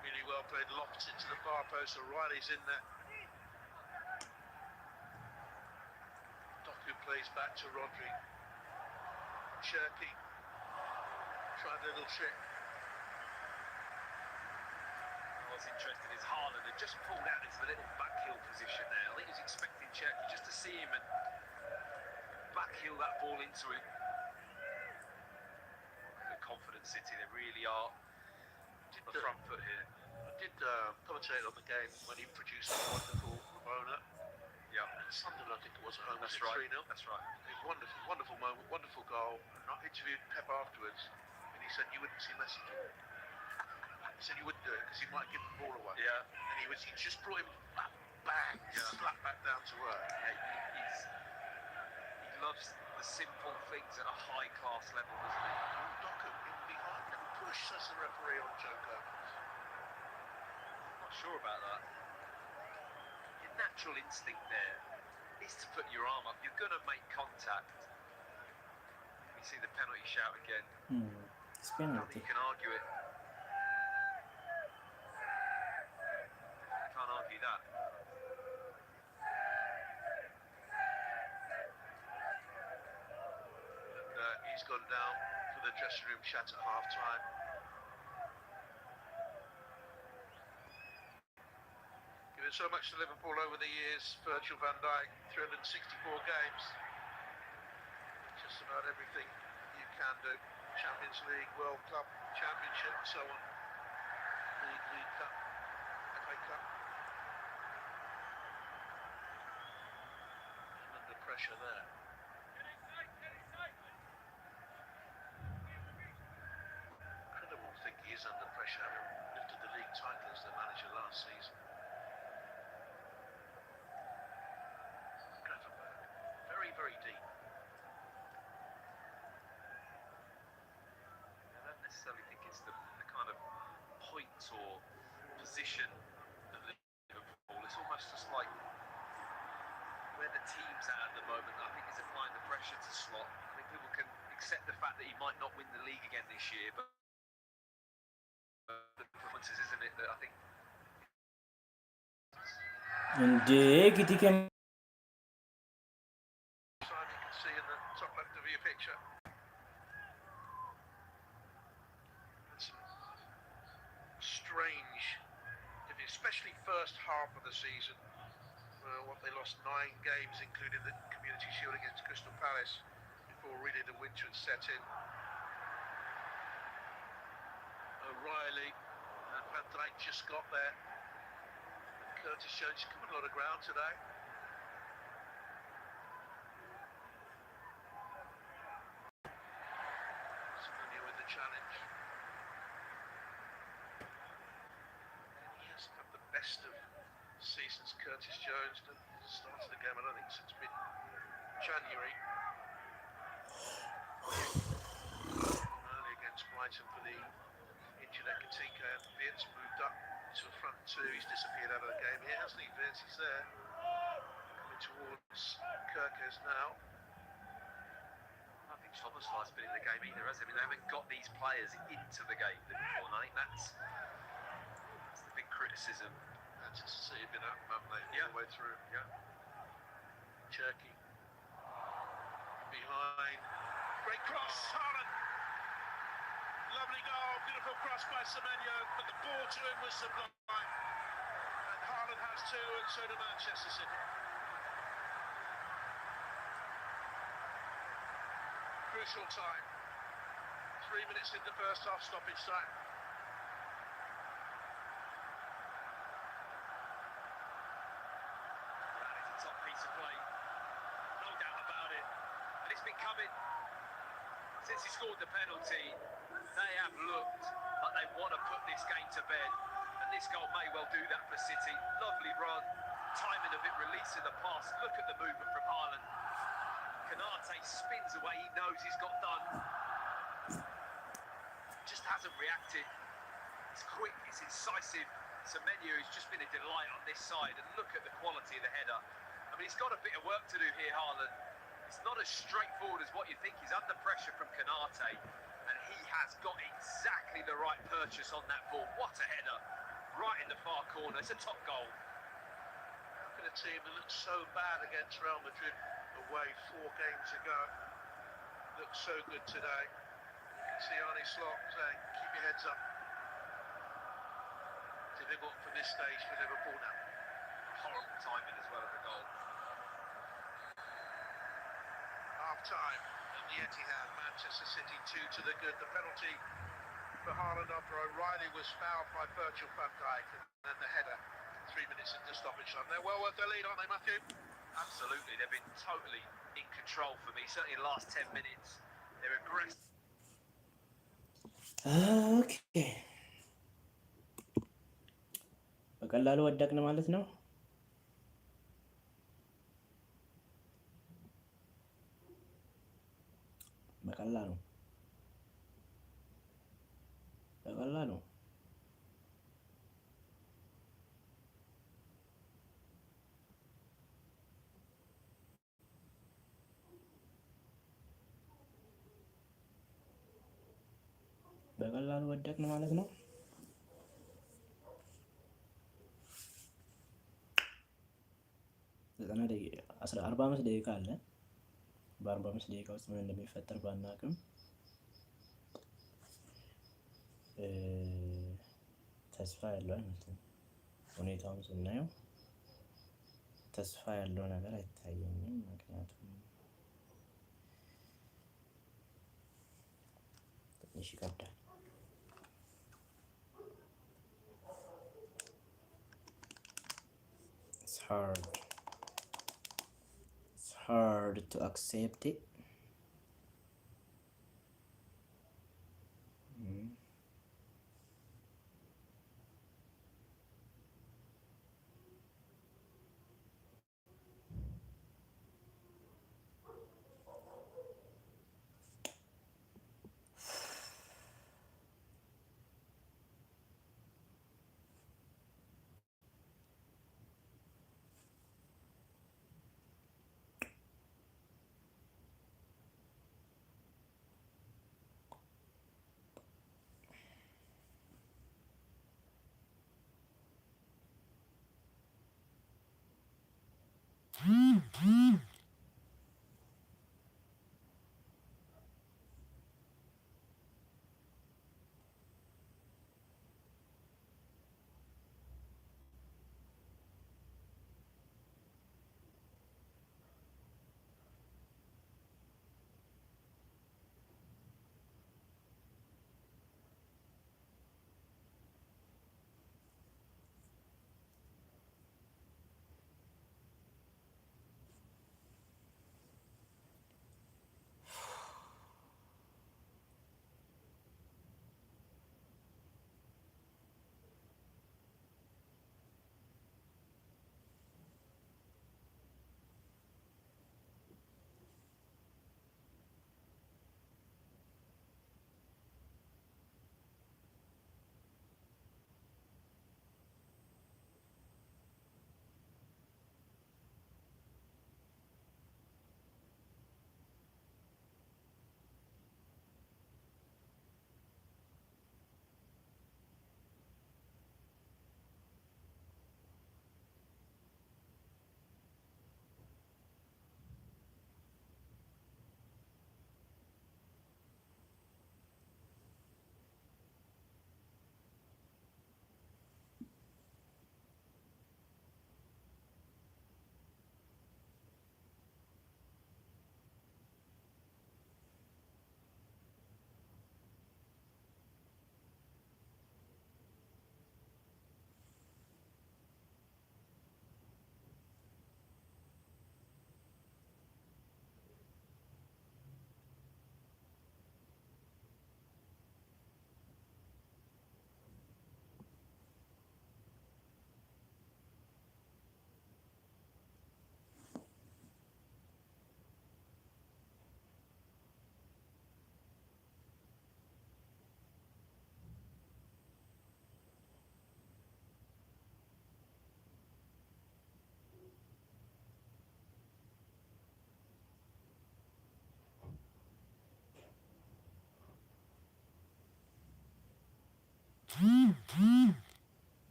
Really well played. Lofts into the far post. O'Reilly's in there. Doku plays back to Rodri. Cherky tried a little trick. What's interesting is Haaland had just pulled out into the little backheel position there. I think he was expecting Cherky just to see him and backheel that ball into him. The confident City, they really are on the front foot here. I did commentate on the game when he produced a wonderful Ramona. Yeah. And Sunderland, I think it was at home. That's was right. 3-0. That's right. It was wonderful, wonderful moment, wonderful goal. And I interviewed Pep afterwards, and he said you wouldn't see Messi do it. He said you wouldn't do it because he might give the ball away. Yeah. And he just brought him bang, slap back down to earth. He loves the simple things at a high class level, doesn't he? Doku in behind and push, says the referee on Joe Gomez. Not sure about that. Your natural instinct there is to put your arm up. You're going to make contact. You see the penalty shout again. It's I don't penalty. think you can argue it. Can't argue that. And he's gone down for the dressing room chat at half-time. Given so much to Liverpool over the years, Virgil van Dijk, 364 games. Just about everything you can do. Champions League, World Cup, Championship, and so on. League Cup, FA Cup. And under pressure there. Incredible to think he is under pressure, having lifted the league title as the manager last season. Gravenberg, very, very deep. I don't necessarily think it's the kind of point or position of Liverpool. It's almost just like where the team's at the moment. I think pressure to slot. I think people can accept the fact that he might not win the league again this year, but the performances, isn't it, that I think. እንዴ ጊቲከም You can see in the top left of your picture. Strange, especially first half of the season, what they lost 9 games, including the Community Shield against Crystal Palace, before really the winter had set in. O'Reilly and Van Dijk just got there. Curtis Jones covered a lot of ground today. Familiar with the challenge. The best of seasons, Curtis Jones started the game, I don't think, since mid-January. Early against Brighton for the injured Ekatike, and Vince moved up to a front two. He's disappeared out of the game here, hasn't he? Vince is there, coming towards Kirkes now. I think Szoboszlai's been in the game either, has he? I mean, they haven't got these players into the game, Liverpool, and I think that's the big criticism. Manchester City have been up, haven't they, all the way through. Yeah. Cherky behind. Great cross, Haaland. Lovely goal, beautiful cross by Semenyo, but the ball to him was sublime. And Haaland has 2, and so do Manchester City. Crucial time. 3 minutes in the first half, stoppage time. Top piece of play, no doubt about it, and it's been coming since he scored the penalty. They have looked like they want to put this game to bed, and this goal may well do that for City. Lovely run, timing of it, releasing the pass. Look at the movement from Haaland. Konate spins away, he knows he's got done, just hasn't reacted. It's quick, it's incisive. Semenyo has just been a delight on this side, and look at the quality of the header. I mean, he's got a bit of work to do here, Haaland. It's not as straightforward as what you think. He's under pressure from Konate, and he has got exactly the right purchase on that ball. What a header, right in the far corner. It's a top goal. How can a team that looked so bad against Real Madrid away 4 games ago look so good today? You can see Arne Slot saying, keep your heads up. Difficult from this stage for Liverpool now. Horrible timing as well of the goal. Half-time at the Etihad, Manchester City 2 to the good. The penalty for Haaland after O'Reilly was fouled by Virgil van Dijk, and then the header 3 minutes into stoppage time. They're well worth their lead, aren't they, Matthew? Absolutely, they've been totally in control for me. Certainly the last 10 minutes, they're aggressive. ኦኬ በቀላሉ ወደቅን ማለት ነው። በቀላሉ ወደቅን ማለት ነው። ዘጠና ደቂቃ 45 ደቂቃ አለ። በ45 ደቂቃ ውስጥ ምን እንደሚፈጠር ባናውቅም ተስፋ ያለው አይመስልም። ሁኔታውን ስናየው ተስፋ ያለው ነገር አይታየኝም። ምክንያቱም ትንሽ ይከብዳል። It's hard to accept it.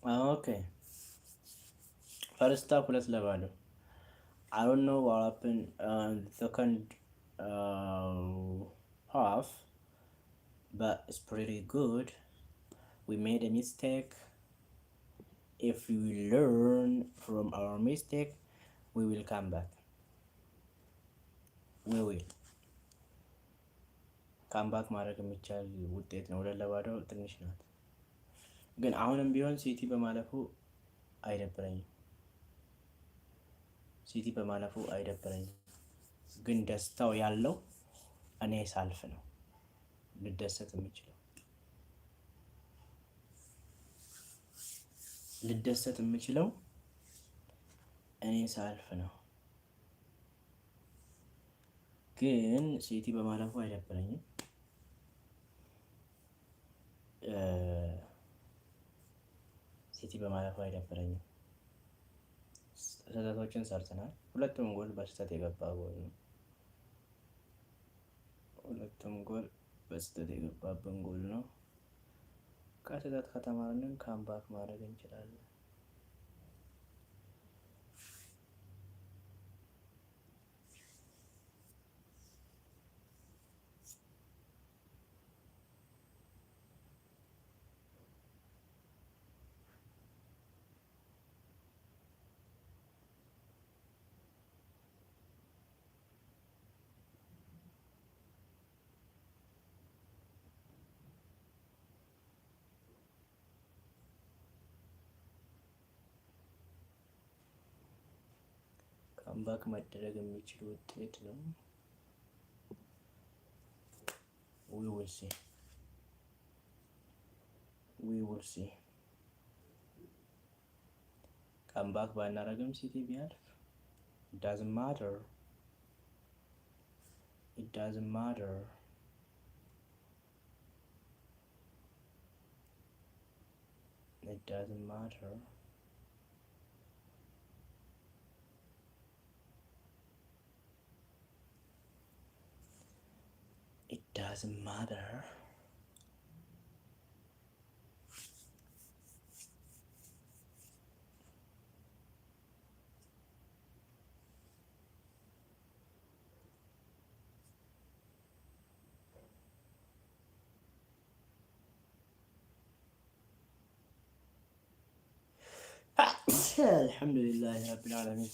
Okay. First half, let's level. I don't know what happened the second half, but it's pretty good. We made a mistake. If we learn from our mistake, we will come back. We will come back ማድረግ የሚቻል ውጤት ነው። ሁለት ለባዶ ትንሽ ናት፣ ግን አሁንም ቢሆን ሲቲ በማለፉ አይደብረኝም። ሲቲ በማለፉ አይደብረኝም፣ ግን ደስታው ያለው እኔ ሳልፍ ነው ልደሰት የምችለው። ልደሰት የምችለው እኔ ሳልፍ ነው። ግን ሲቲ በማለፉ አይደብረኝም። ሲቲ በማለፉ አይደብረኝም። ስህተቶችን ሰርተናል። ሁለቱም ጎል በስህተት የገባ ጎል ነው። ሁለቱም ጎል በስህተት የገባብን ጎል ነው። ከስህተት ከተማርን ካምባክ ማድረግ እንችላለን። ካምባክ መደረግ የሚችል ውጤት ነው። we will see ካምባክ ባናረግም ሲቲ ቢያልፍ it doesn't matter. It doesn't matter. It doesn't matter. It doesn't matter. الحمد لله رب العالمين.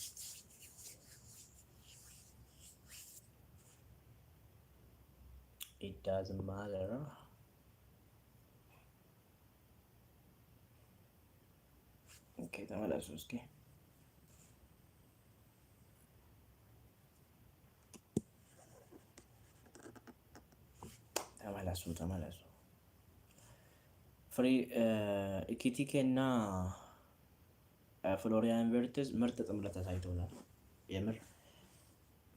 It doesn't matter. Okay, ተመለሱ እስኪ። ተመለሱ። ፍሪ ኢኪቲኬ እና ፍሎሪያን ቨርትዝ ምርጥ ጥምረት አሳይቶናል። የምር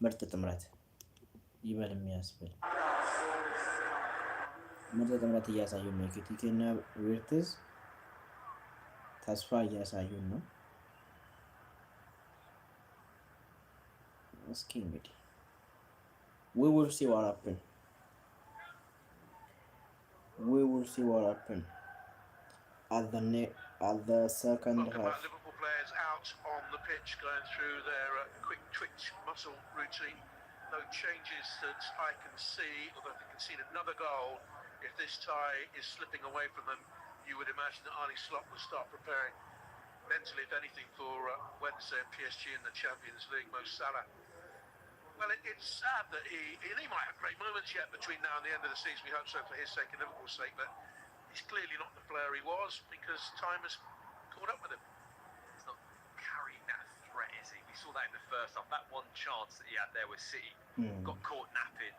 ምርጥ ጥምረት ይበል የሚያስብል ምርጥ ጥምረት እያሳዩን ነው። ኢኪቲኬ እና ቨርትዝ ተስፋ እያሳዩን ነው። እስኪ እንግዲህ we will see what happen. We will see what happen at the second half. Liverpool players out on the pitch going through their quick twitch muscle routine. No changes that I can see, although they can see another goal. If this tie is slipping away from them, you would imagine that Arne Slot will start preparing mentally, if anything, for Wednesday at PSG in the Champions League. Mo Salah. Well, it's sad that he might have great moments yet between now and the end of the season. We hope so for his sake and Liverpool's sake, but he's clearly not the player he was because time has caught up with him. He's not carrying that threat, is he? We saw that in the first half. That one chance that he had there with City got caught napping.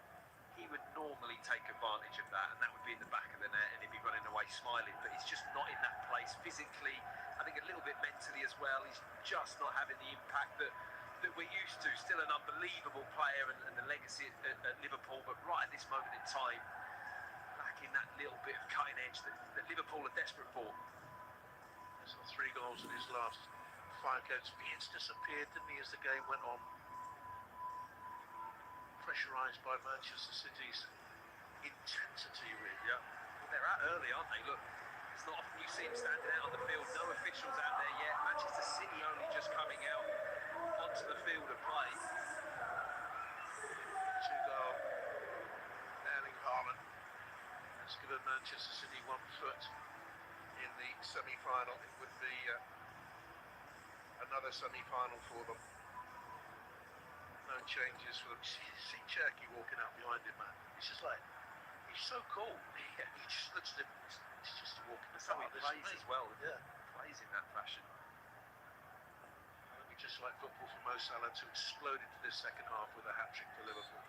He would normally take advantage of that, and that would be in the back of the net, and he'd be running away smiling. But he's just not in that place physically. I think a little bit mentally as well. He's just not having the impact that we're used to. Still an unbelievable player and the legacy at Liverpool, but right at this moment in time, lacking that little bit of cutting edge that Liverpool are desperate for. So 3 goals in his last 5 games. It's disappeared, didn't he, as the game went on? Pressurised by Manchester City's intensity, really. Yeah. Well, they're out early, aren't they? Look, it's not often you see him standing out on the field. No official officials out there yet. Manchester City only just coming out onto the field of play. 2-goal. Erling Haaland has given Manchester City 1 foot in the semi-final. It would be another semi-final for them. No changes for them. See Cherky walking out behind him, man. It's just like, he's so cool. He just looks at him. He's just a walking the That's how he plays as well. Yeah. Plays in that fashion. It'll be just like football for Mo Salah to explode into this second half with a hat-trick for Liverpool.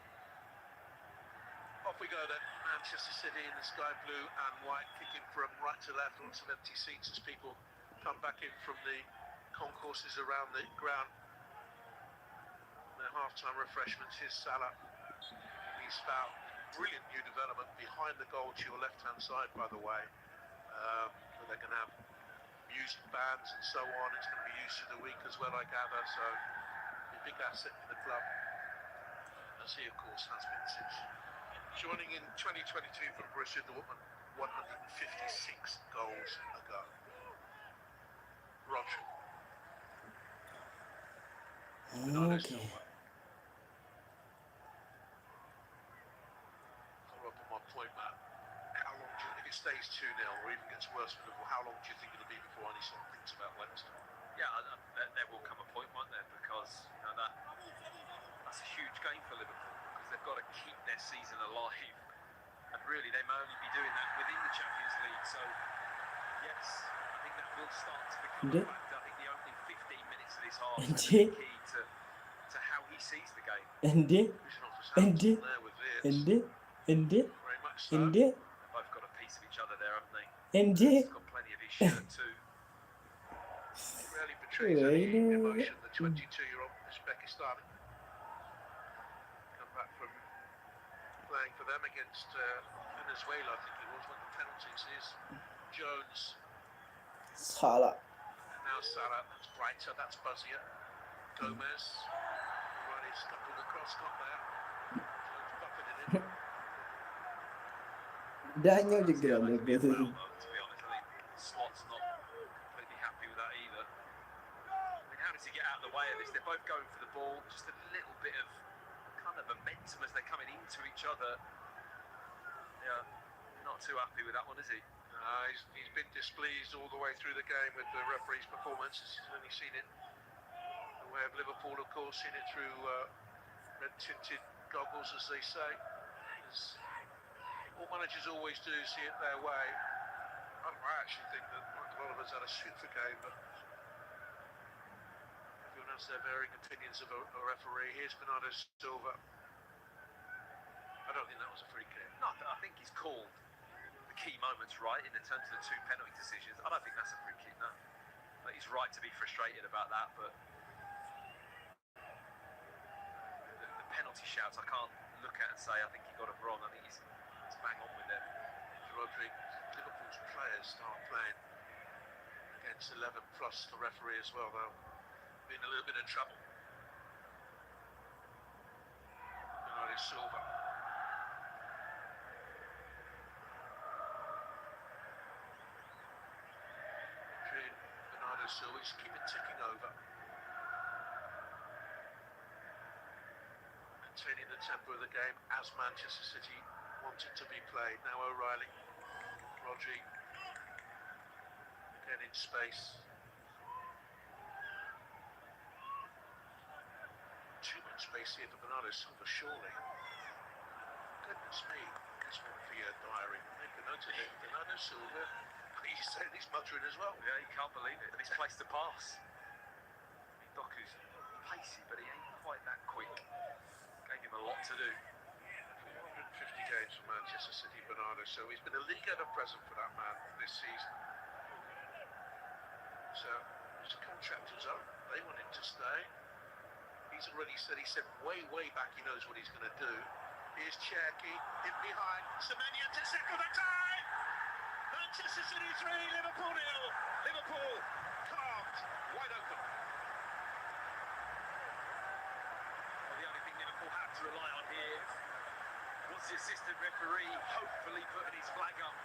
Off we go then. Manchester City in the sky blue and white, kicking from right to left, lots of empty seats as people come back in from the concourses around the ground. Their half-time refreshments. Here's Salah. He's fouled. Brilliant new development behind the goal to your left-hand side, by the way. Where they're going to have music bands and so on. It's going to be used through the week as well, I gather. So a big asset for the club, as he, of course, has been since joining in 2022 from Borussia Dortmund 156 goals ago. Rodri. Okay. Follow up on my point, Matt. How long do you, if it stays 2-0 or even gets worse for Liverpool, how long do you think it'll be before any sort of thinks about Wednesday? Yeah, there will come a point, won't there? Because that's a huge game for Liverpool, because they've got to keep their season alive, and really they may only be doing that within the Champions League. So yes, I think that will start to become a factor. I think the opening 15 minutes of this half is key to how he sees the game. Original for Southampton there with Viers. Very much so. They've both got a piece of each other there, haven't they? He's got plenty of his shirt too. Rarely betrays any emotion, the 22-year-old Uzbekistani. Come back from playing for them against Venezuela, I think it was, one of the penalties is Jones. Salah. And now Salah, that's brighter, that's buzzier. Gomez, right, he's stuck on the cross, not there. Jones buffing it in. ዳኛው ችግር Yeah, that could be a አለበት። foul, though, to be honest. I think Slot's not completely happy with that either. I mean, how does he get out of the way of this? They're both going for the ball, just a little bit of kind of momentum as they're coming into each other. Yeah, not too happy with that one, is he? He's been displeased all the way through the game with the referee's performance. He's only seen it the way of Liverpool, of course, seen it through red-tinted goggles, as they say. All managers always do see it their way. I actually think that a lot of us had a super game, but everyone has their varying opinions of a referee. Here's Bernardo Silva. I don't think that was a free kick. No, I think he's called the key moments right in the terms of the two penalty decisions. I don't think that's a free kick, no. But he's right to be frustrated about that, but the penalty shouts I can't look at and say I think he got it wrong. I think he's bang on with it. Rodri, Liverpool's players start playing against 11 plus the referee as well, though. Be in a little bit of trouble. Bernardo Silva. Bernardo Silva, just keep it ticking over. Maintaining the tempo of the game as Manchester City wanted to be played. Now O'Reilly, Rodri, again in space. Too much space here for Bernardo Silva, surely. Goodness me, that's one for your diary. Make a note of it. Bernardo Silva, he's saying he's muttering as well. Yeah, he can't believe it. And he's placed to pass. Doku's pacey, but he ain't quite that quick. Gave him a lot to do. 450 games for Manchester City, Bernardo, so he's been a league ever present for that man this season. So his contract was up, they want him to stay. He's already said, way back he knows what he's going to do. Here's Cherky, in behind, Semenya to settle the tie! Manchester City 3, Liverpool 0. Liverpool carved wide open. Well, the only thing Liverpool had to rely on here was the assistant referee hopefully putting his flag up,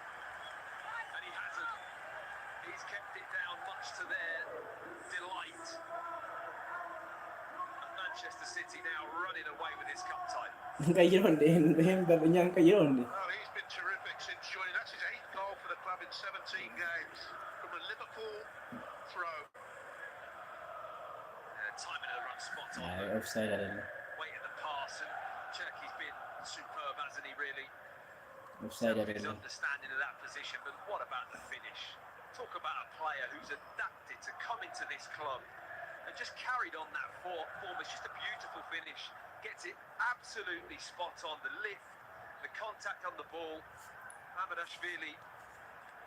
and he hasn't. He's kept it down, much to their delight. And Manchester City now running away with his cup title. ቀይሮ እንደ ይሄን በእኛን ቀይሮ እንደ Well, he's been terrific since joining. That's his 8th goal for the club in 17 games from a Liverpool throw. Timing of the run spot on. ኦፍሳይድ አይደለም Waiting the pass, and Cherki's been superb, hasn't he, really? ኦፍሳይድ His አይደለም understanding of that position, but what about the finish? Talk about a player who's adapted to come into this club and just carried on that form. It's just a beautiful finish. Gets it absolutely spot on. The lift, the contact on the ball. Mamardashvili,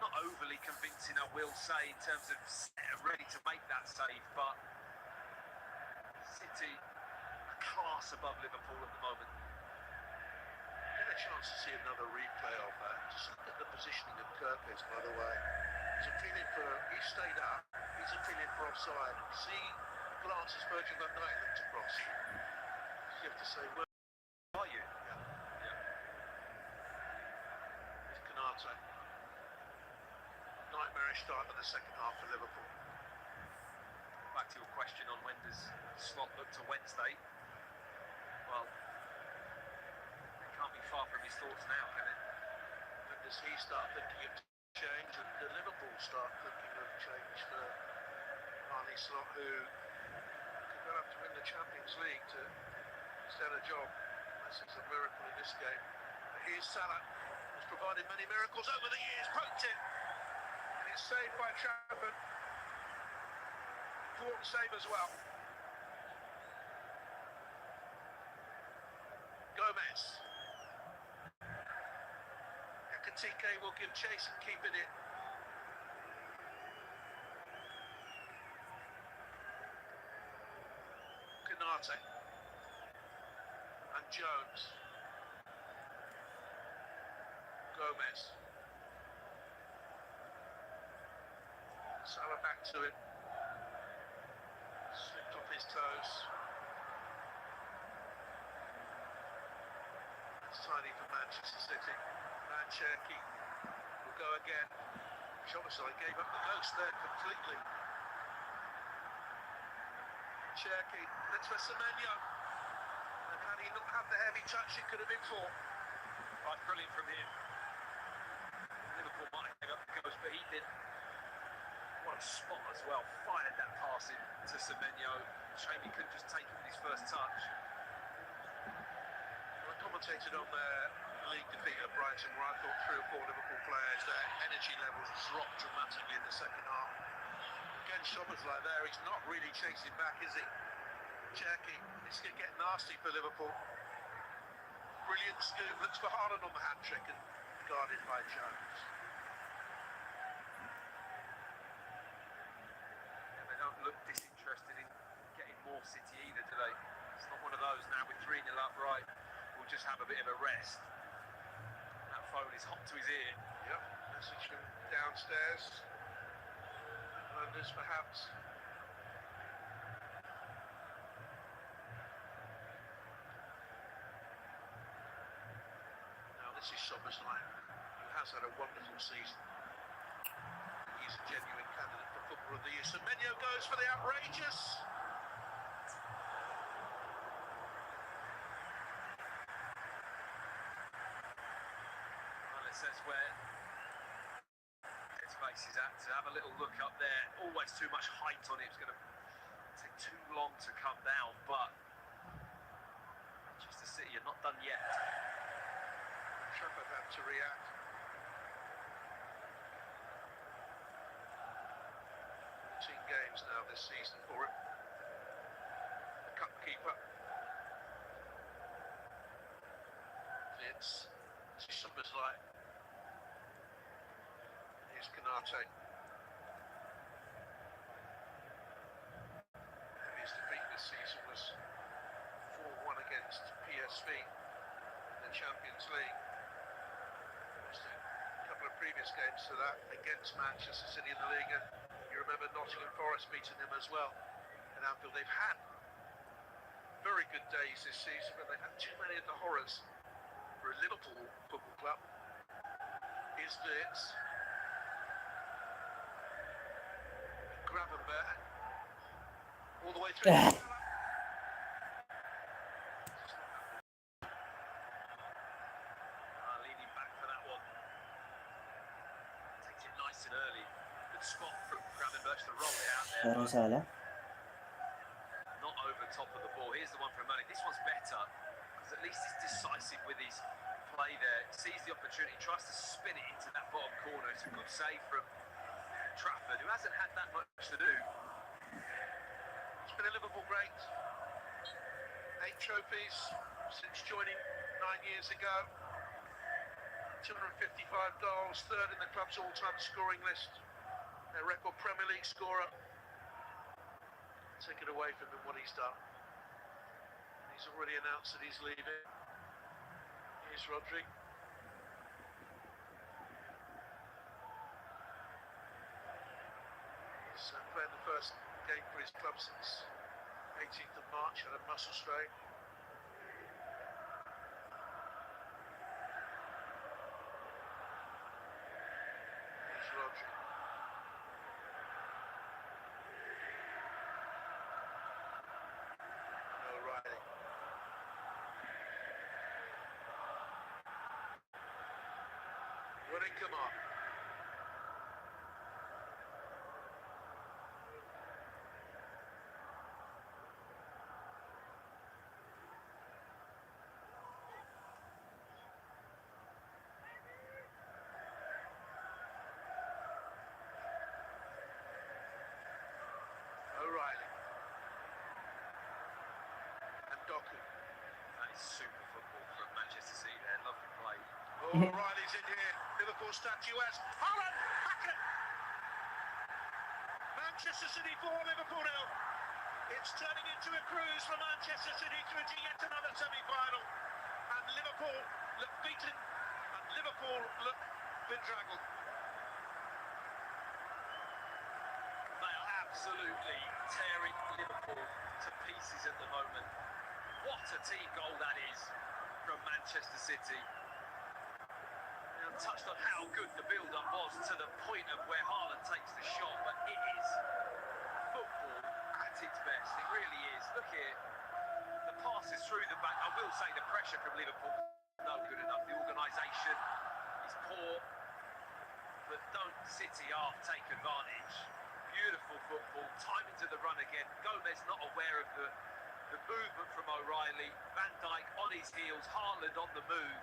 not overly convincing, I will say, in terms of ready to make that save, but City a class above Liverpool at the moment. Get a chance to see another replay of that. Just look at the positioning of Kirkes, by the way. He's appealing for, he stayed up, he's appealing for offside. See, glances Virgil van Dijk looked across. You have to say, where Are you? yeah. Here's Canate. Nightmarish start of the second half for Liverpool. Back to your question on when does Slot look to Wednesday? Well, it can't be far from his thoughts now, can it? When does he start thinking of change? And the Liverpool start thinking of change for Arne Slot, who could go up to win the Champions League to stand a job. This is a miracle in this game. But here's Salah, who's provided many miracles over the years, poked it, and it's saved by Trafford. Important save as well. Gomez. Ekatike will give chase and keep it in. Canate. And Jones. Gomez. Salah back to it. Slipped off his toes. It's tiny for Manchester City. Cherky will go again. Szoboszlai gave up the ghost there completely. Cherky, that's for Semenyo. And had he not had the heavy touch, it could have been 4. Right, brilliant from him. Liverpool might have gave up the ghost, but he did. What a spot as well. Fired that pass in to Semenyo. Shame he couldn't just take it with his first touch. I commentated on their league defeat at Brighton, where I thought 3 or 4 Liverpool players, their energy levels dropped dramatically in the second half. Again, Szoboszlai there, he's not really chasing back, is he? Cherky, it's going to get nasty for Liverpool. Brilliant scoop, looks for Haaland on the hat-trick and guarded by Jones. Yeah, they don't look disinterested in getting more City either, do they? It's not one of those now with 3-0 up, right, we'll just have a bit of a rest. That phone is hot to his ear. Yep, message from downstairs. London's perhaps. Now this is Szoboszlai, who has had a wonderful season. He's a genuine candidate for Footballer of the Year. Semenyo goes for the outrageous. Well, it says where its base is at. To have a little look up there, always too much height on it. It's going to take too long to come down, but Manchester City are not done yet. Trafford had to react. 14 games now this season for him. The cup keeper. It's Szoboszlai. Here's Canate. His defeat this season was 4-1 against PSV in the Champions League. Lost a couple of previous games to that against Manchester City in the league, and you remember Nottingham Forest beating them as well at Anfield. They've had very good days this season, but they've had too many of the horrors for a Liverpool football club. Here's Wirtz. way through. Leaning back for that one. Takes it nice and early. Good spot from Gravenberch to roll it out there. ኧረ ሳላ Not over top of the ball. Here's the one from Malik. This one's better because at least he's decisive with his play there. Sees the opportunity, tries to spin it into that bottom corner. It's a good save from Trafford, who hasn't had that much to do. He's been a Liverpool great. 8 trophies since joining 9 years ago. 255 goals, third in the club's all-time scoring list. A record Premier League scorer. Take it away from him what he's done. He's already announced that he's leaving. Here's Rodri. He's playing the first game for his club since 18th of March, had a muscle strain. Here's Rodri. O'Reilly. Winning come on. O'Reilly. And Doku. That is super football from Manchester City there. Lovely play. O'Reilly's in here. Liverpool statuesque. Holland! Hackett! Manchester City 4, Liverpool 0. It's turning into a cruise for Manchester City through to yet another semi-final. And Liverpool look beaten. And Liverpool look bedraggled. They are absolutely tearing Liverpool to pieces at the moment. What a team goal that is from Manchester City. And I've touched on how good the build-up was to the point of where Haaland takes the shot, but it is football at its best. It really is. Look here, the passes through the back. I will say the pressure from Liverpool, no good enough. The organisation is poor, but don't City half take advantage. Beautiful football, time into the run again. Gomez not aware of the movement from O'Reilly. Van Dijk on his heels, Haaland on the move.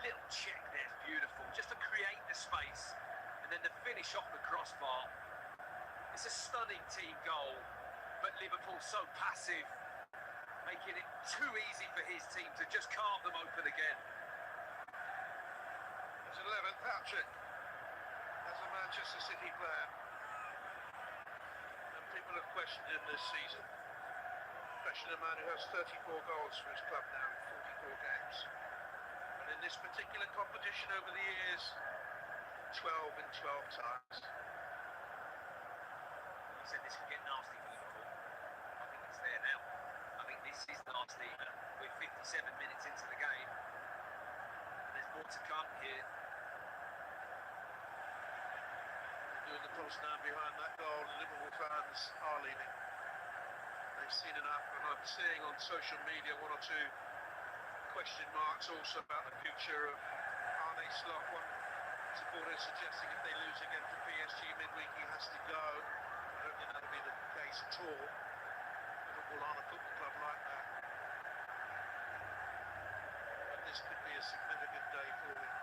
Little check there, beautiful, just to create the space. And then the finish off the crossbar. It's a stunning team goal, but Liverpool so passive, making it too easy for his team to just carve them open again. His 11th hat-trick as a Manchester City player. And people have questioned him this season. Question a man who has 34 goals for his club now in 44 games. And in this particular competition over the years, 12 in 12 times. You said this could get nasty for Liverpool. I think it's there now. I think this is nasty. We're 57 minutes into the game. There's more to come here. They're doing the pulse now behind that goal, and Liverpool fans are leaving. They've seen enough, and I'm seeing on social media one or two question marks also about the future of Arne Slot. One supporter suggesting if they lose again to PSG midweek, he has to go. I don't think that'll be the case at all. Liverpool aren't a football club like that. But this could be a significant day for him.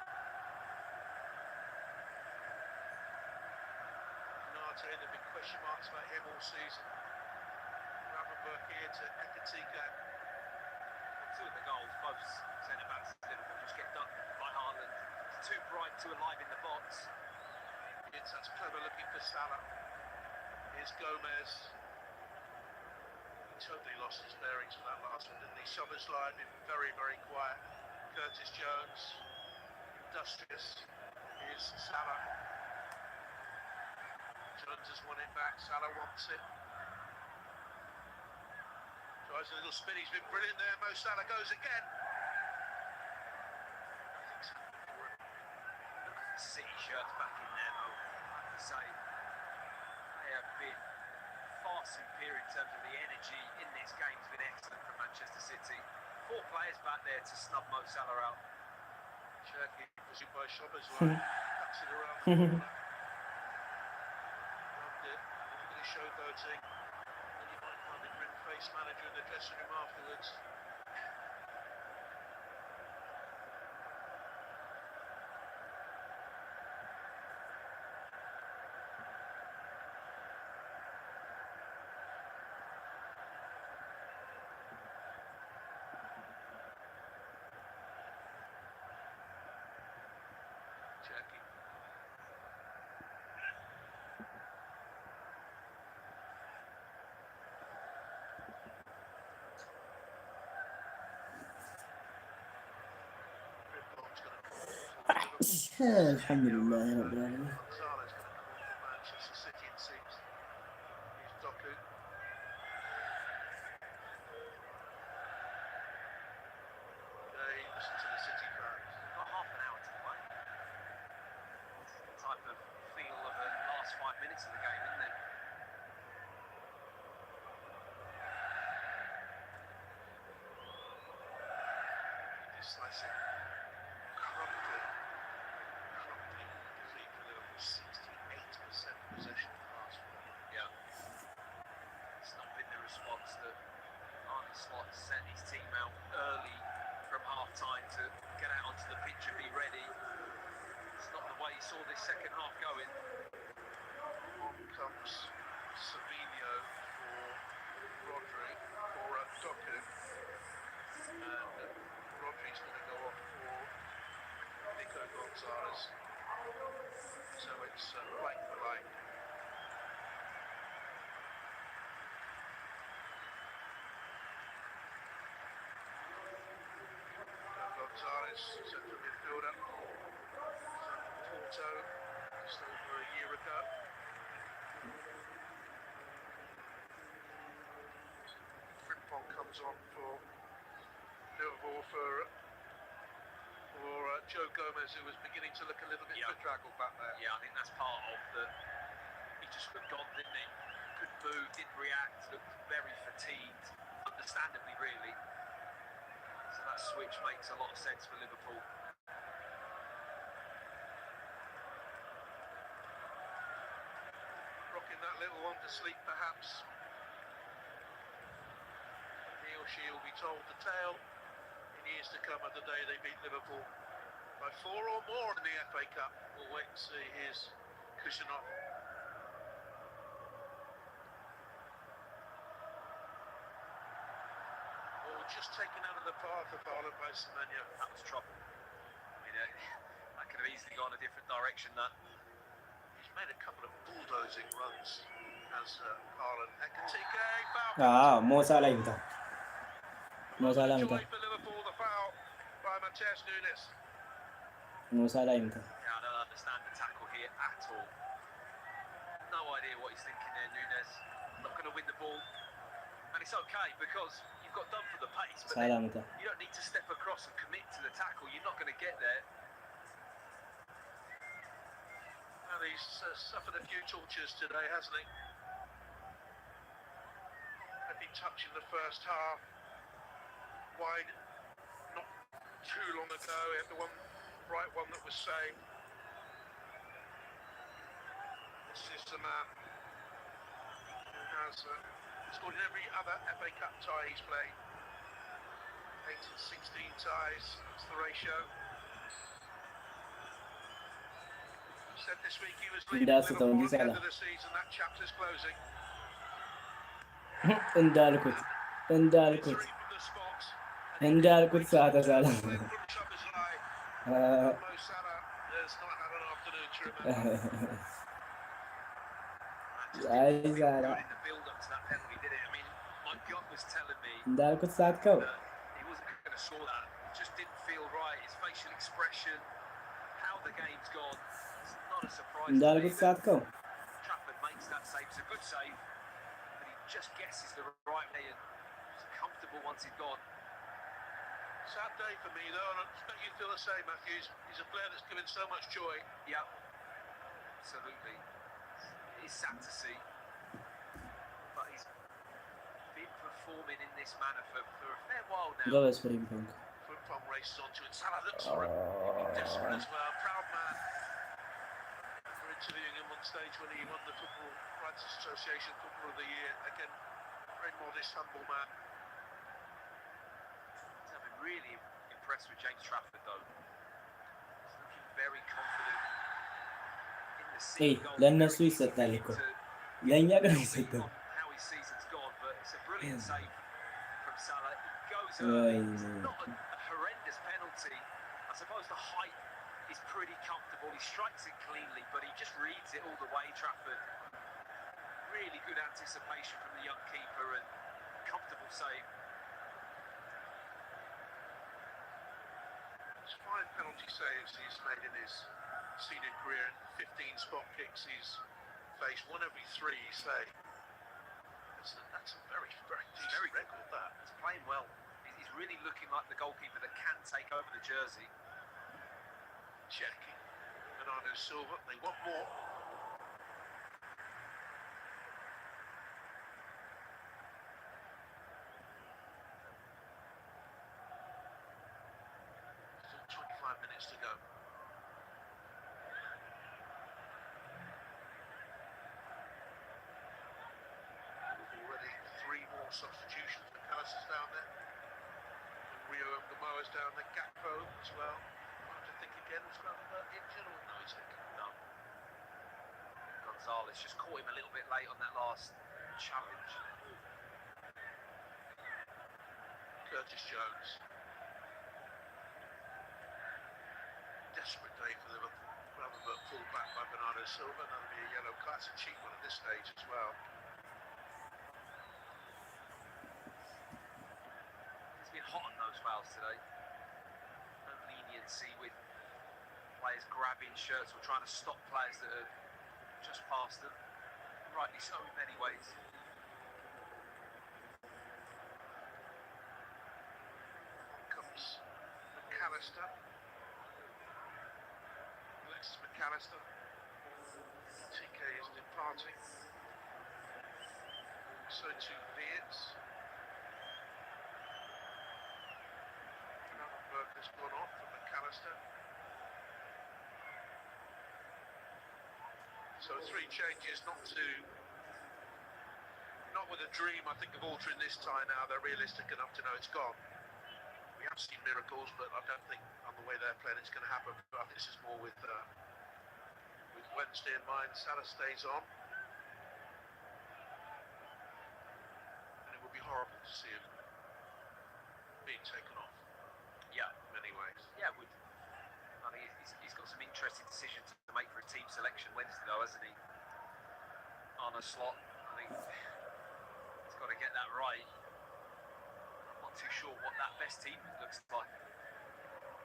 Nate, there have been question marks about him all season. Gravenberch here to Ekatike. Two of the goals, both centre-backs of Liverpool just get done by Haaland. It's too bright, too alive in the box. That's clever looking for Salah. Here's Gomez. He totally lost his bearings for that last one, didn't he? Szoboszlai been very, very quiet. Curtis Jones, industrious. Here's Salah. Jones has won it back. Salah wants it. Tries a little spin. He's been brilliant there. Mo Salah goes again. Look at the City shirts back in there, Mo. I have to say, they have been far superior in terms of the energy in this game has been excellent from Manchester City. 4 players back there to snub Mo Salah out. Cherky pushing by Szoboszlai, cuts it around the corner. Loved it. Look at his showboating. Then you might find the grim-faced manager in the dressing room afterwards. Cherky. Frimpong's going to call for Liverpool. الحمد لله رب العالمين. Gonzalez going to come on for Manchester City, it seems. Here's Doku. Okay, listen to the City fans. Got half an hour to play. It's the type of feel of the last 5 minutes of the game, isn't it? Decisive. Crumpling. Crumpling defeat for Liverpool. 68% possession pass. Yeah. It's not been the response that Arne Slot sent his team out early from half-time to get out onto the pitch and be ready. It's not the way he saw this second half going. On comes Savinho for Rodri, for Doku. And Rodri's going to go off for Nico Gonzalez. So it's blank for blank. Gonzalez, central midfielder. Porto, just over a year ago. Frimpong comes on for Liverpool for Joe Gomez, who was beginning to look a little bit bedraggled back there. Yeah, I think that's part of the... He just looked on, didn't he? Couldn't move, didn't react, looked very fatigued. Understandably, really. So that switch makes a lot of sense for Liverpool. Rocking that little one to sleep, perhaps. He or she will be told the tale in years to come of the day they beat Liverpool by 4 or more in the FA Cup. We'll wait and see. Here's Kushner. Just taken out of the path of Haaland by Semenyo. That was trouble. I mean, that could have easily gone a different direction, that. He's made a couple of bulldozing runs as Haaland. Ekatike, Mo Salah يمتى. Mo Salah Joy يمتى. for Liverpool, the foul by Matheus Nunes. Mo Salah يمتى. Yeah, I don't understand the tackle here at all. No idea what he's thinking there, Nunes. Not going to win the ball. And it's okay because you've got done for the pace, but then you don't need to step across and commit to the tackle. You're not going to get there. Well, he's suffered a few tortures today, hasn't he? Had been touching the first half. Wide, not too long ago. He had the right one that was saved. This is the man who has scored in every other FA Cup tie he's played. 8 and 16 ties, that's the ratio. He said this week he was leaving Liverpool at the end of the season, that chapter's closing. እንዳልኩት ሰዓተ ሳላ Mo Salah has not had an afternoon to remember. አይ ዛራ In the build-up to that penalty, did it? I mean, my gut was telling me እንዳልኩት ሳትከው that he wasn't going to score that. It just didn't feel right. His facial expression, how the game's gone. It's not a surprise. እንዳልኩት ሳትከው Trafford makes that save. It's a good save, but he just guesses the right way and is comfortable once he's gone. Sad day for me though, and I expect you feel the same, Matthews. He's a player that's given so much joy. Yeah, absolutely. It's sad to see, but he's performing in this manner for a fair while now. ጎበዝ ፍሪምፖንግ Frimpong races onto it. Salah looks for him. He'd be desperate as well. Proud man. We're interviewing him on stage when he won the Football Rights Association Football of the Year. Again, very modest, humble man. I've been really impressed with James Trafford though. He's looking very confident in the Hey, goal. ለእነሱ ይሰጣል እኮ ለእኛ ግን አይሰጥም። How his season's gone, but it's a brilliant save from Salah. He goes early. It's not a horrendous penalty. I suppose the height is pretty comfortable. He strikes it cleanly, but he just reads it all the way, Trafford. Really good anticipation from the young keeper and comfortable save. It's 5 penalty saves he's made in his senior career and 15 spot kicks he's faced. 1 every 3, you say. That's a very, very decent record, that. He's playing well. He's really looking like the goalkeeper that can take over the jersey. Checking. Bernardo Silva, they want more. Still 25 minutes to go. Already 3 more substitutions. McAllister's down there. Rio and Gamoa's down there. Gakpo as well. I think again was Gravenberch injured or no? He's No. Gonzalez just caught him a little bit late on that last challenge. Curtis Jones. Desperate day for Liverpool. Gravenberch pulled back by Bernardo Silva. That'll be a yellow card. It's a cheap one at this stage as well. It's been hot on those fouls today. No leniency with players grabbing shirts or trying to stop players that are just past them. Rightly so in many ways. On comes McAllister. Alexis McAllister. TK is departing. So too Beards. Gravenberch has gone off for McAllister. So 3 changes, not with a dream, I think, of altering this tie now. They're realistic enough to know it's gone. We have seen miracles, but I don't think on the way they're playing it's going to happen. But I think this is more with Wednesday in mind. Salah stays on. And it would be horrible to see him being taken off. Yeah. In many ways. Yeah, I think he's got some interesting decisions to make for a team selection Wednesday though, hasn't he? On a slot, I think he's got to get that right. I'm not too sure what that best team looks like.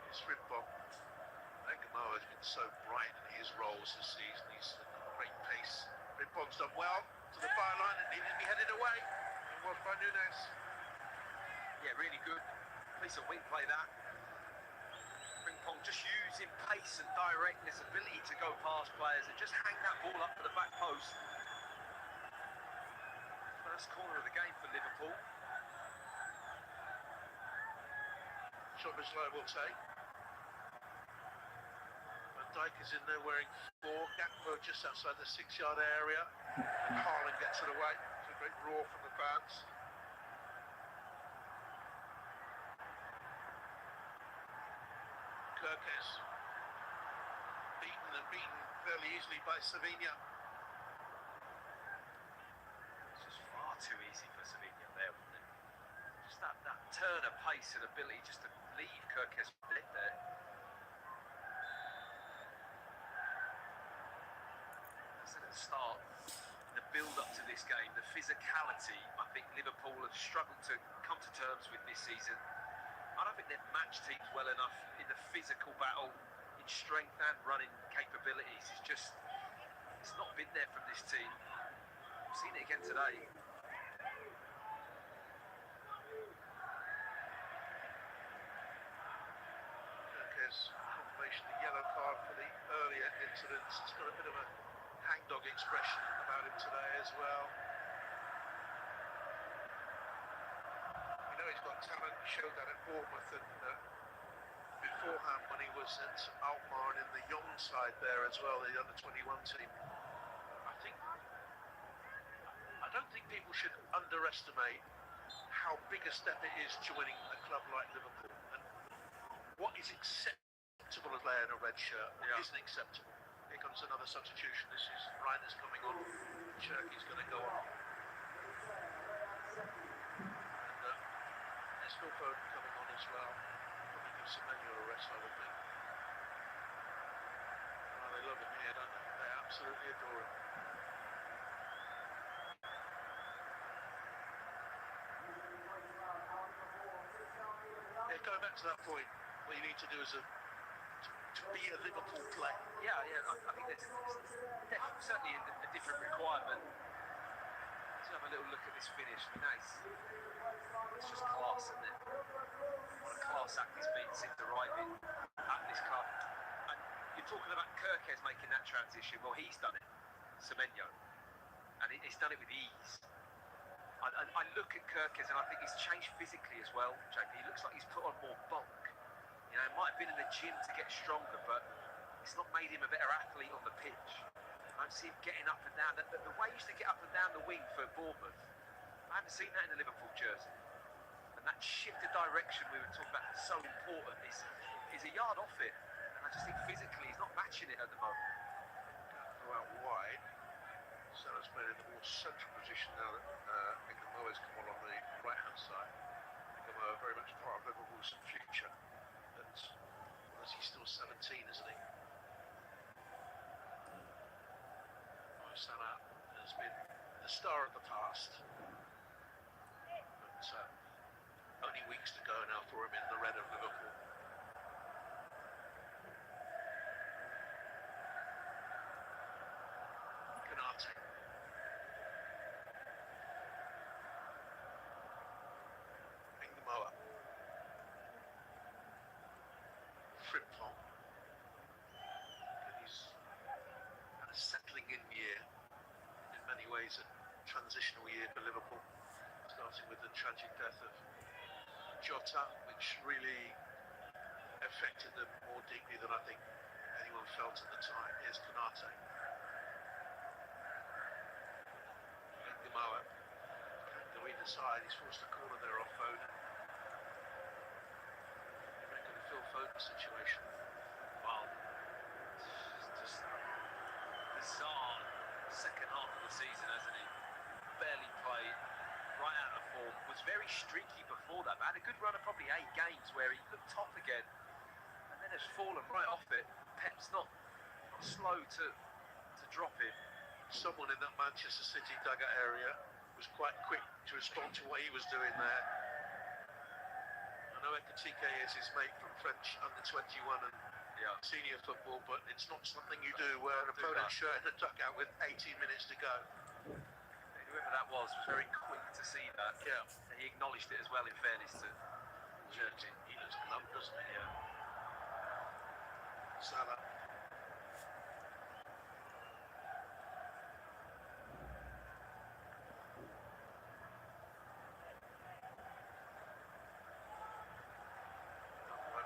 It's Frimpong. Gamoa has been so bright in his roles this season. He's got great pace. Frimpong's done well to the byline and needed to be headed away. It was by Nunes. Yeah, really good. Piece of wing play that. Frimpong just using pace and directness, ability to go past players and just hang that ball up for the back post. First corner of the game for Liverpool. Choboslow will take. Van Dijk is in there wearing 4. Gakpo just outside the 6-yard area. And Haaland gets it away. It's a great roar from the fans. Kirkes beaten fairly easily by Sevilla. It's just far too easy for Sevilla there, wasn't it? Just that turn of pace and ability just to leave Kirkes dead there. I said at the start, the build-up to this game, the physicality, I think Liverpool have struggled to come to terms with this season. I don't think they've matched teams well enough in the physical battle, in strength and running capabilities. It's not been there from this team. We've seen it again today. Kirkes, confirmation of the yellow card for the earlier incidents. He's got a bit of a hangdog expression about him today as well. talent, showed that at Bournemouth, and beforehand when he was at Alkmaar and in the young side there as well, the under-21 team. I don't think people should underestimate how big a step it is joining a club like Liverpool, and what is acceptable as playing a red shirt, what isn't acceptable. Here comes another substitution. This is Reiner's coming on. Cherky's going to go on. And there's Phil Foden coming on as well. Probably give Semenyo a rest, I would think. Oh, they love him here, don't they? They absolutely adore him. Yeah, going back to that point, what you need to do is to be a Liverpool player. Yeah, I think there's certainly a different requirement. Let's have a little look at this finish. I mean, it's just class, isn't it? What a class act it's been since arriving at this club. And you're talking about Kirkes making that transition. Well, he's done it, Semenyo, and he's done it with ease. I look at Kirkes and I think he's changed physically as well, JP. He looks like he's put on more bulk. You know, he might have been in the gym to get stronger, but it's not made him a better athlete on the pitch. I don't see him getting up and down. The way he used to get up and down the wing for Bournemouth, I haven't seen that in a Liverpool jersey. And that shift of direction we were talking about is so important. He's a yard off it. And I just think physically he's not matching it at the moment. Go out wide. Salah's playing in the more central position now that Ingham has come on the right-hand side. Ingham very much part of Liverpool's future. But he's still 17, isn't he? Salah has been the star of the past. But only weeks to go now for him in the red of Liverpool. Canate. Ingmoa. Frimpong. And he's had a settling in year. In many ways a transitional year for Liverpool. Starting with the tragic death of Jota, which really affected them more deeply than I think anyone felt at the time. Here's Canate. Ingmoa can't go either side. He's forced a corner there off Foden. You reckon the Phil Foden situation? Well, it's just bizarre second half of the season, hasn't he? Barely played, right out of form. Was very streaky before that, but had a good run of probably 8 games where he looked top again, and then has fallen right off it. Pep's not slow to drop him. Someone in that Manchester City dugout area was quite quick to respond to what he was doing there. I know Ekatike is his mate from French under-21 and senior football, but it's not something you do wear an opponent's shirt in the dugout with 18 minutes to go. Whoever that was very quick to see that. Yeah. And he acknowledged it as well, in fairness to Cherky. He looks glum, doesn't he? Yeah. Salah.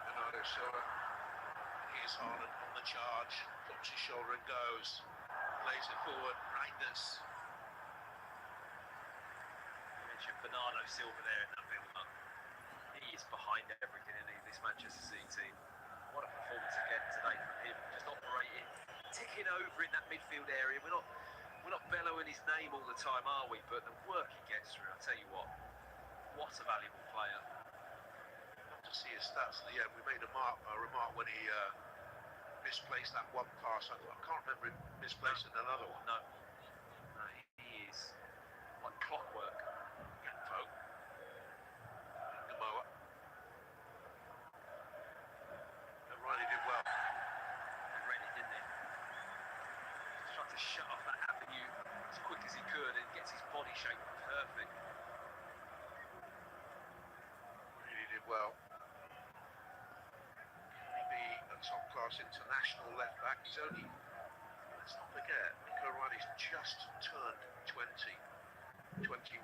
Bernardo Silva. Here's Haaland on the charge. Drops his shoulder and goes. Lays it forward. Reinders. Bernardo Silva there in that build-up. He is behind everything in this Manchester City team. What a performance again today from him. Just operating, ticking over in that midfield area. We're not bellowing his name all the time, are we? But the work he gets through, I'll tell you what a valuable player. Love to see his stats at the end. We made a remark when he misplaced that one pass. I can't remember him misplacing another one. No, he is like clockwork. Ingmoa. And Riley did well. He read it, didn't he? Just tried to shut off that avenue as quick as he could and gets his body shape perfect. Really did well. Can he be a top-class international left-back? He's only, let's not forget, Nico Riley's just turned 20, 21.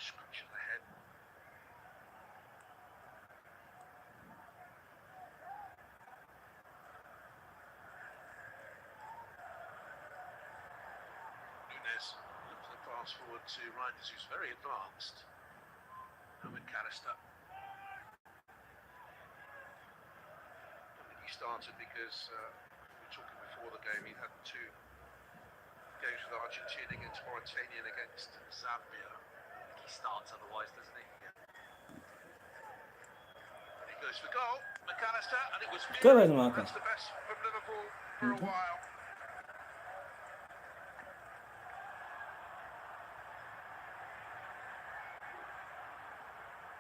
scratch of the head. Nunes looks the pass forward to Reinders, who's very advanced. And McAllister. I think he started because we were talking before the game, he'd had 2 games with Argentina, against Mauritania and against Zambia. He starts otherwise, doesn't he? And he goes for goal, McAllister, and it was Good, Fury. Marco. That's the best from Liverpool for a while.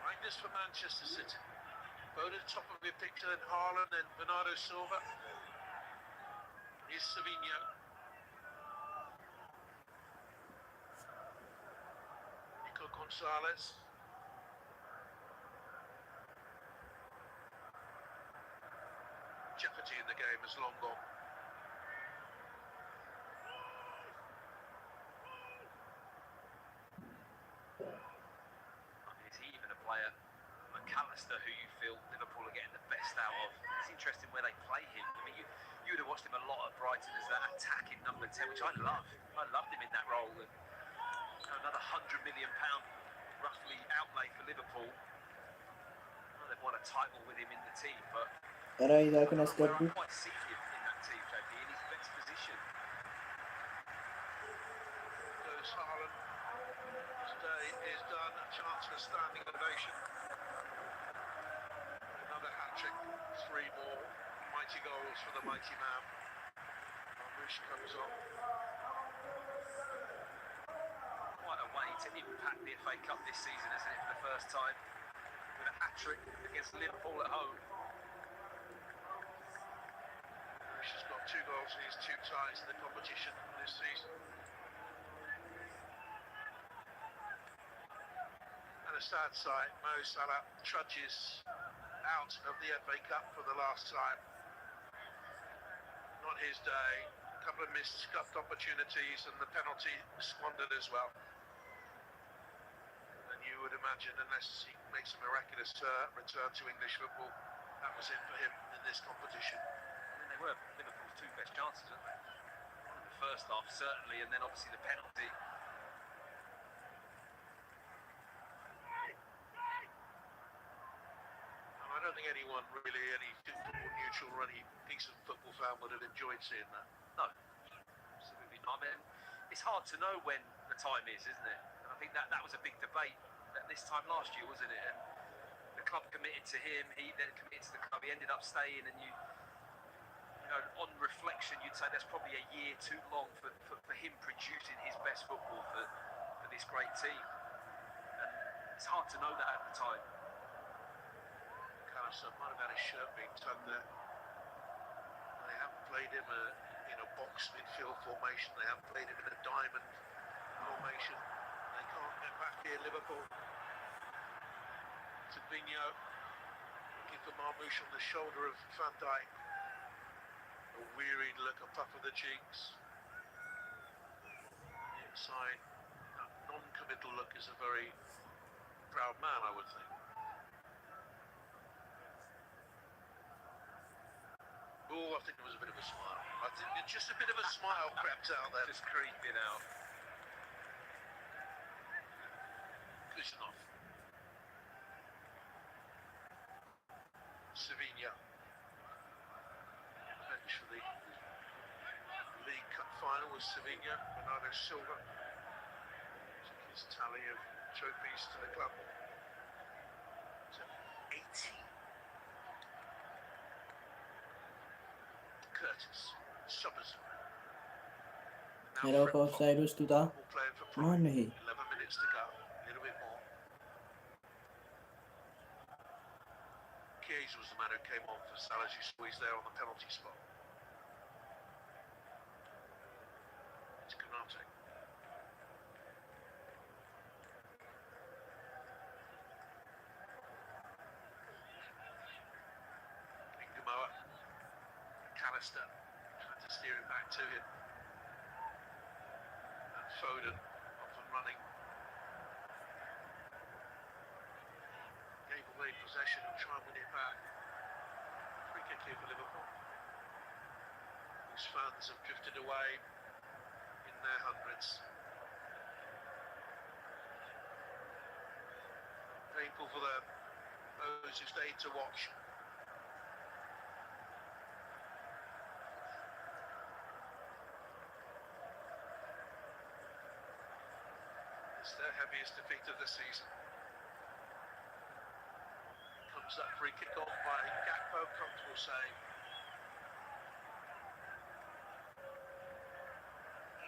Reinders for Manchester City. Both at the top of your picture, then Haaland, then Bernardo Silva. Here's Savinho. Nico Gonzalez. Jeopardy in the game is long gone. Is he even a player? McAllister, who you feel Liverpool are getting the best out of. It's interesting where they play him. I mean, you would have watched him a lot at Brighton as that attacking number 10, which I loved. I loved him in that role. And another £100 million roughly outlay for Liverpool. Well, they've won a title with him in the team, but Era I idea don't con know where Askepu. I quite see him in that team, JP, in his best position. Goes Haaland. Today is done. A chance for a standing ovation. Another hat-trick. 3 more mighty goals for the mighty man. Marmoush comes on. Quite a way to impact the FA Cup this season, isn't it, for the first time? With a hat-trick against Liverpool at home. Marmoush has got 2 goals in his 2 ties in the competition this season. And a sad sight, Mo Salah trudges out of the FA Cup for the last time. Not his day. A couple of missed scuffed opportunities and the penalty squandered as well. And you would imagine, unless he makes a miraculous return to English football, that was it for him in this competition. I mean, they were Liverpool's 2 best chances, weren't they? In the first half, certainly, and then obviously the penalty. And I don't think anyone really, any football neutral or any decent football fan would have enjoyed seeing that. No, absolutely not. I mean, it's hard to know when the time is, isn't it? And I think that was a big debate at this time last year, wasn't it? And the club committed to him, he then committed to the club, he ended up staying, and you know, on reflection, you'd say that's probably a year too long for him producing his best football for this great team. And it's hard to know that at the time. McAllister might have had his shirt being tugged there. They haven't played him in a box midfield formation. They haven't played him in a diamond formation. They can't get back here, Liverpool. Savinho give the Marmoush on the shoulder of Van Dijk. A wearied look, a puff of the cheeks. Inside, that non-committal look is a very proud man, I would think. Oh, I think there was a bit of a smile. I think just a bit of a smile crept out there. Just creeping out. Kusanov. Savinho. Bench for the League Cup final was Savinho. Bernardo Silva took his tally of trophies to the club to 80. Curtis, Summers. Era o offside ውስጥ ውጣ ማን ነው ይሄ? 11 minutes to go, a little bit more. Chiesa was the man who came on for Salah. You saw he's there on the penalty spot. It's Konate. Ingamoa. McAllister trying to steer it back to him. And Foden off and running. possession and try and win it back. Free kick here for Liverpool, whose fans have drifted away in their hundreds. Painful for those who stayed to watch. It's their heaviest defeat of the season. Comes that free kick off by Gakpo, comfortable save.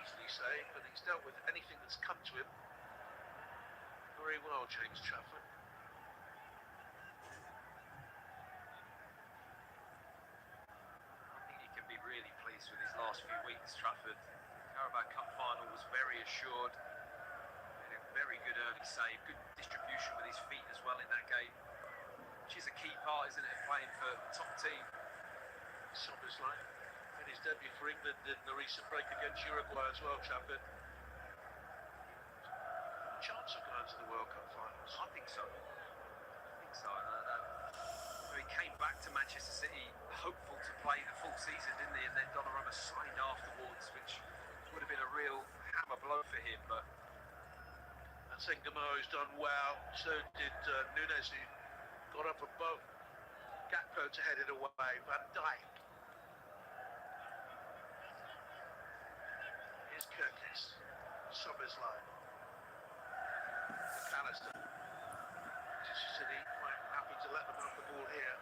Easily saved, but he's dealt with anything that's come to him very well, James Trafford. I think he can be really pleased with his last few weeks, Trafford. Carabao Cup final was very assured. Made a very good early save, good distribution with his feet as well in that game, which is a key part, isn't it, playing for the top team. Sobersline made his debut for England in the recent break against Uruguay as well, Trafford. Chance of going to the World Cup finals? I think so. He came back to Manchester City hopeful to play the full season, didn't he? And then Donnarumma signed afterwards, which would have been a real hammer blow for him. But I think Gamo's done well. So did Nunes, who got up above Gakpo to head it away. Van Dijk. Here's Curtis. Sobersline. McAllister. Manchester City quite happy to let them have the ball here.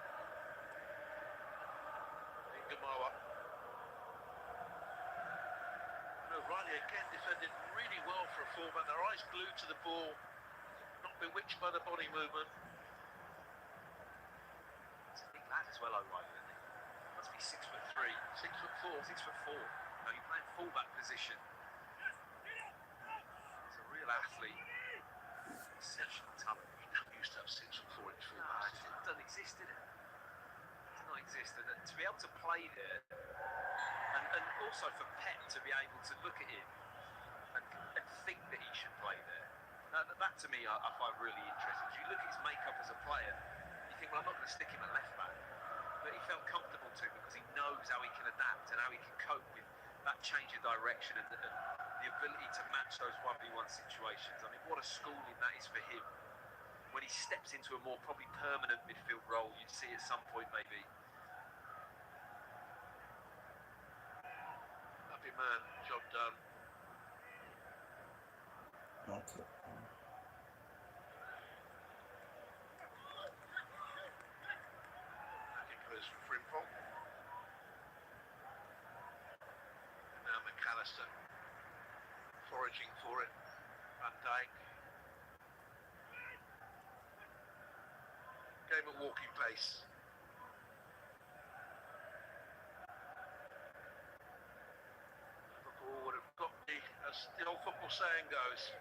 Gamoa. And O'Reilly again defended really well for a fullback. Their eyes glued to the ball, not bewitched by the body movement. he's a big lad as well, O'Reilly, isn't he? Must be 6'3", 6'4". 6'4". No, you're playing fullback position. He's a real athlete. Exceptional talent. He never used to have 6'4" inch No, fullbacks. it doesn't exist, did it? It does not exist. And to be able to play there, and also for Pep to be able to look at him and think that he should play there. Now, that to me I find really interesting. If you look at his makeup as a player, you think, well, I'm not going to stick him at left back. But he felt comfortable to because he knows how he can adapt and how he can cope with that change of direction and the ability to match those 1v1 situations. I mean, what a schooling that is for him. When he steps into a more probably permanent midfield role, you'd see at some point maybe. Happy man, job done. Okay. Back it goes for Frimpong. And now McAllister foraging for it. Van Dijk. Game at walking pace. Liverpool would have got me, as the old football saying goes,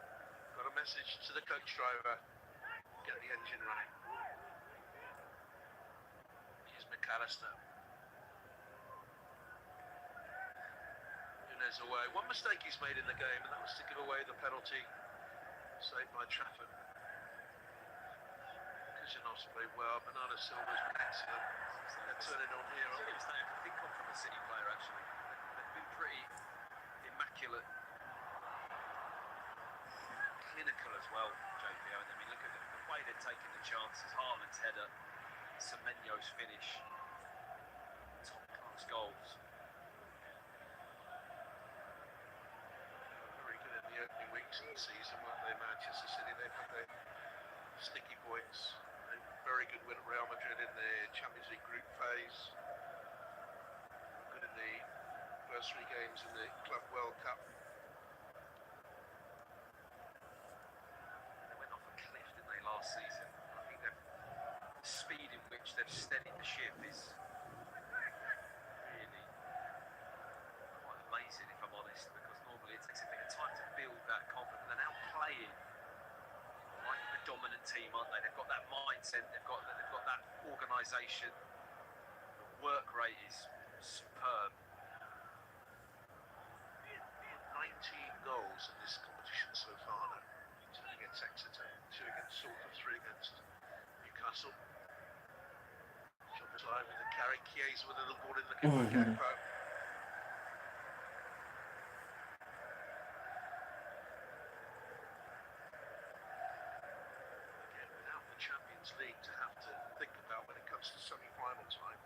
got a message to the coach driver, get the engine running. Here's McAllister. Nunes away. One mistake he's made in the game, and that was to give away the penalty saved by Trafford. Kujanov's played well. Bernardo Silva's been excellent. They're turning on here. It's the only mistake I can think of from a City player, actually. They've been pretty immaculate, clinical as well, JP. I mean, look at the way they're taking the chances. Haaland's header, Semenyo's finish, top-class goals. Very good in the opening weeks of the season, weren't they, Manchester City? They've had their sticky points. A very good win at Real Madrid in the Champions League group phase. Good in the first three games in the Club World Cup. They went off a cliff, didn't they, last season? I think the speed in which they've steadied the ship is really quite amazing, if I'm honest, because normally it takes a bit of time to build that confidence. They're now playing like the dominant team, aren't they? They've got that mindset, they've got that organisation. The work rate is superb. 19 goals in this competition so far now. 2 against Exeter, 2 against Salford, 3 against Newcastle. time with the carry. Chiesa with a little ball in looking for Gakpo. Again, without the Champions League to have to think about when it comes to semi-final time.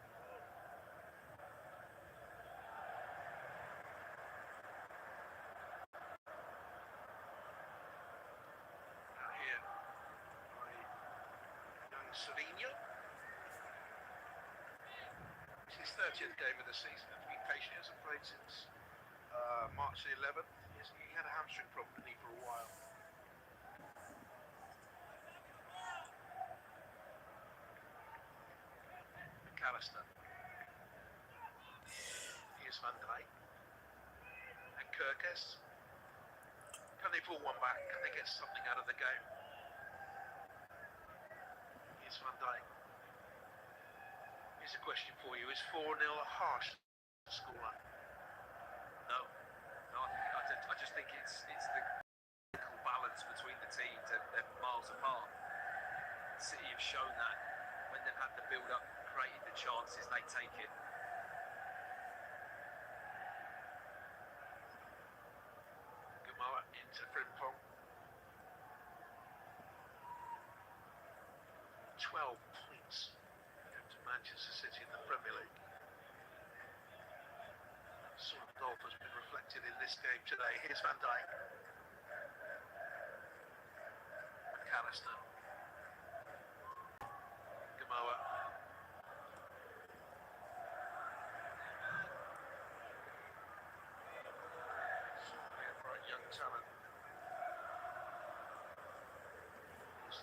Now here, by young Savino. It's his 30th game of the season. To be patient, he hasn't played since March the 11th. He had a hamstring problem, didn't he, for a while. McAllister. Here's Van Dijk. And Kirkes. Can they pull one back? Can they get something out of the game? Here's Van Dijk. Here's a question for you. Is 4-0 a harsh scoreline? No, I just think it's the equal balance between the teams. They're miles apart. City have shown that when they've had the build-up, created the chances, they take it. Gamoa into Frimpong. 12 points to Manchester City in the Premier League. That sort of golf has been reflected in this game today. Here's Van Dijk. McAllister. Gamoa. Certainly a bright young talent. His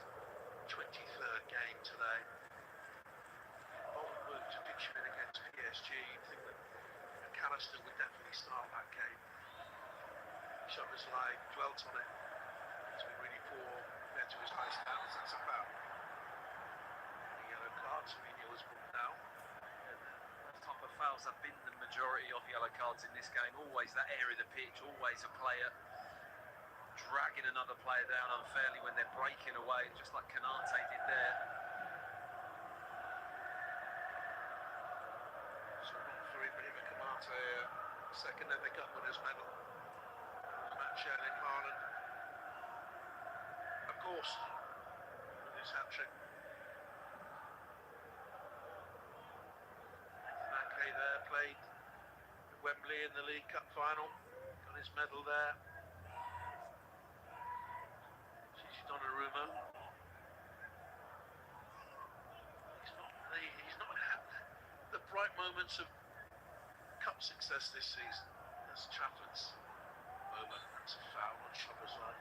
23rd game today. Bold move to pitch him in against PSG. You'd think that McAllister would definitely start that game. Shot his line, dwelt on it. It's been really poor compared to his high standards. That's a foul. The yellow card, Savino was brought down. Those type of fouls have been the majority of yellow cards in this game. Always that area of the pitch, always a player dragging another player down unfairly when they're breaking away, just like Canate did there. So not for Ibrahima Kamate, second FA Cup winners medal. Match Erling Haaland. Of course, with his hat-trick. Nake there, played at Wembley in the League Cup final. Got his medal there. Donnarumma. He's not had the bright moments of cup success this season. That's Trafford's moment. That's a foul on Szoboszlai.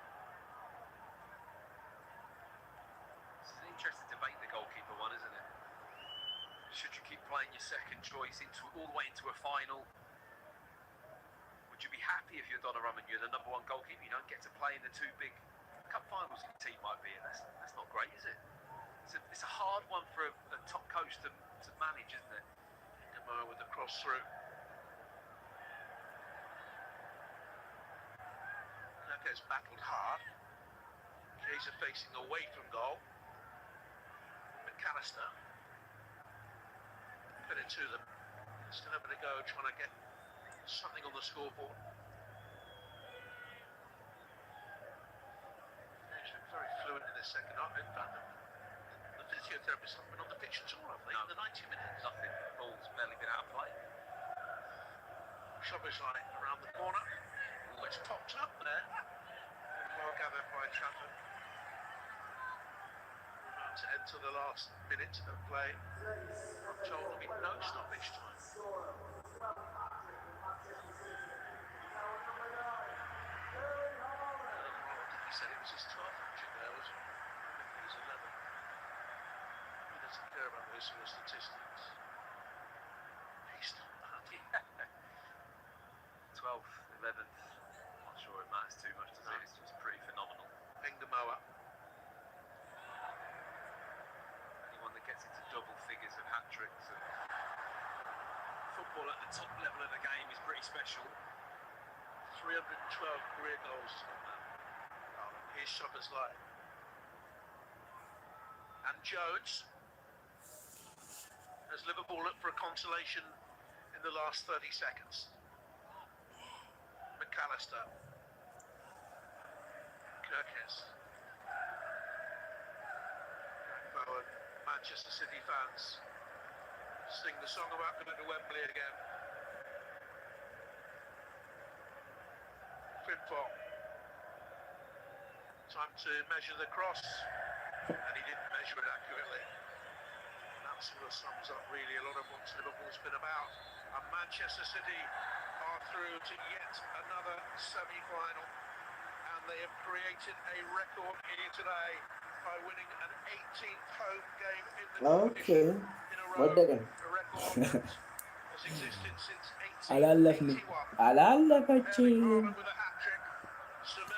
It's an interesting debate, the goalkeeper one, isn't it? Should you keep playing your second choice all the way into a final? Would you be happy if you're Donnarumma and you're the number one goalkeeper? You don't get to play in the two big cup finals your team might be in. That's not great, is it? It's a hard one for a top coach to manage, isn't it? Gamoa with the cross through. Nake's battled hard. Chiesa facing away from goal. McAllister. Put it to them. Still having a go, trying to get something on the scoreboard. Very fluent in the second half. In fact, the physiotherapist hasn't been on the pitch at all, have they? No. In the 90 minutes. Nothing. Ball's barely been out of play. Szoboszlai around the corner. Oh, it's popped up there. Well gathered by Trafford. About to enter the last minute of play. I'm told there'll be no stoppage time. He said it was his 12th action there, wasn't it? It was 11. He doesn't care about those sort of statistics. He's not that. 12th, 11th. Not sure it matters too much, does it? It's just pretty phenomenal. Gamoa. Anyone that gets into double figures of hat-tricks and football at the top level of the game is pretty special. 312 career goals. Here's Szoboszlai. And Jones. as Liverpool look for a consolation in the last 30 seconds. McAllister. Kirkes. Bowen. Manchester City fans sing the song about going to Wembley again. Frimpong. Time to measure the cross, and he didn't measure it accurately. That sort of sums up really a lot of what Liverpool's been about. And Manchester City are through to yet another semi-final, and they have created a record here today by winning an 18th home game in the competition in a row. A record that has existed since 1881. Erling Haaland with a hat-trick.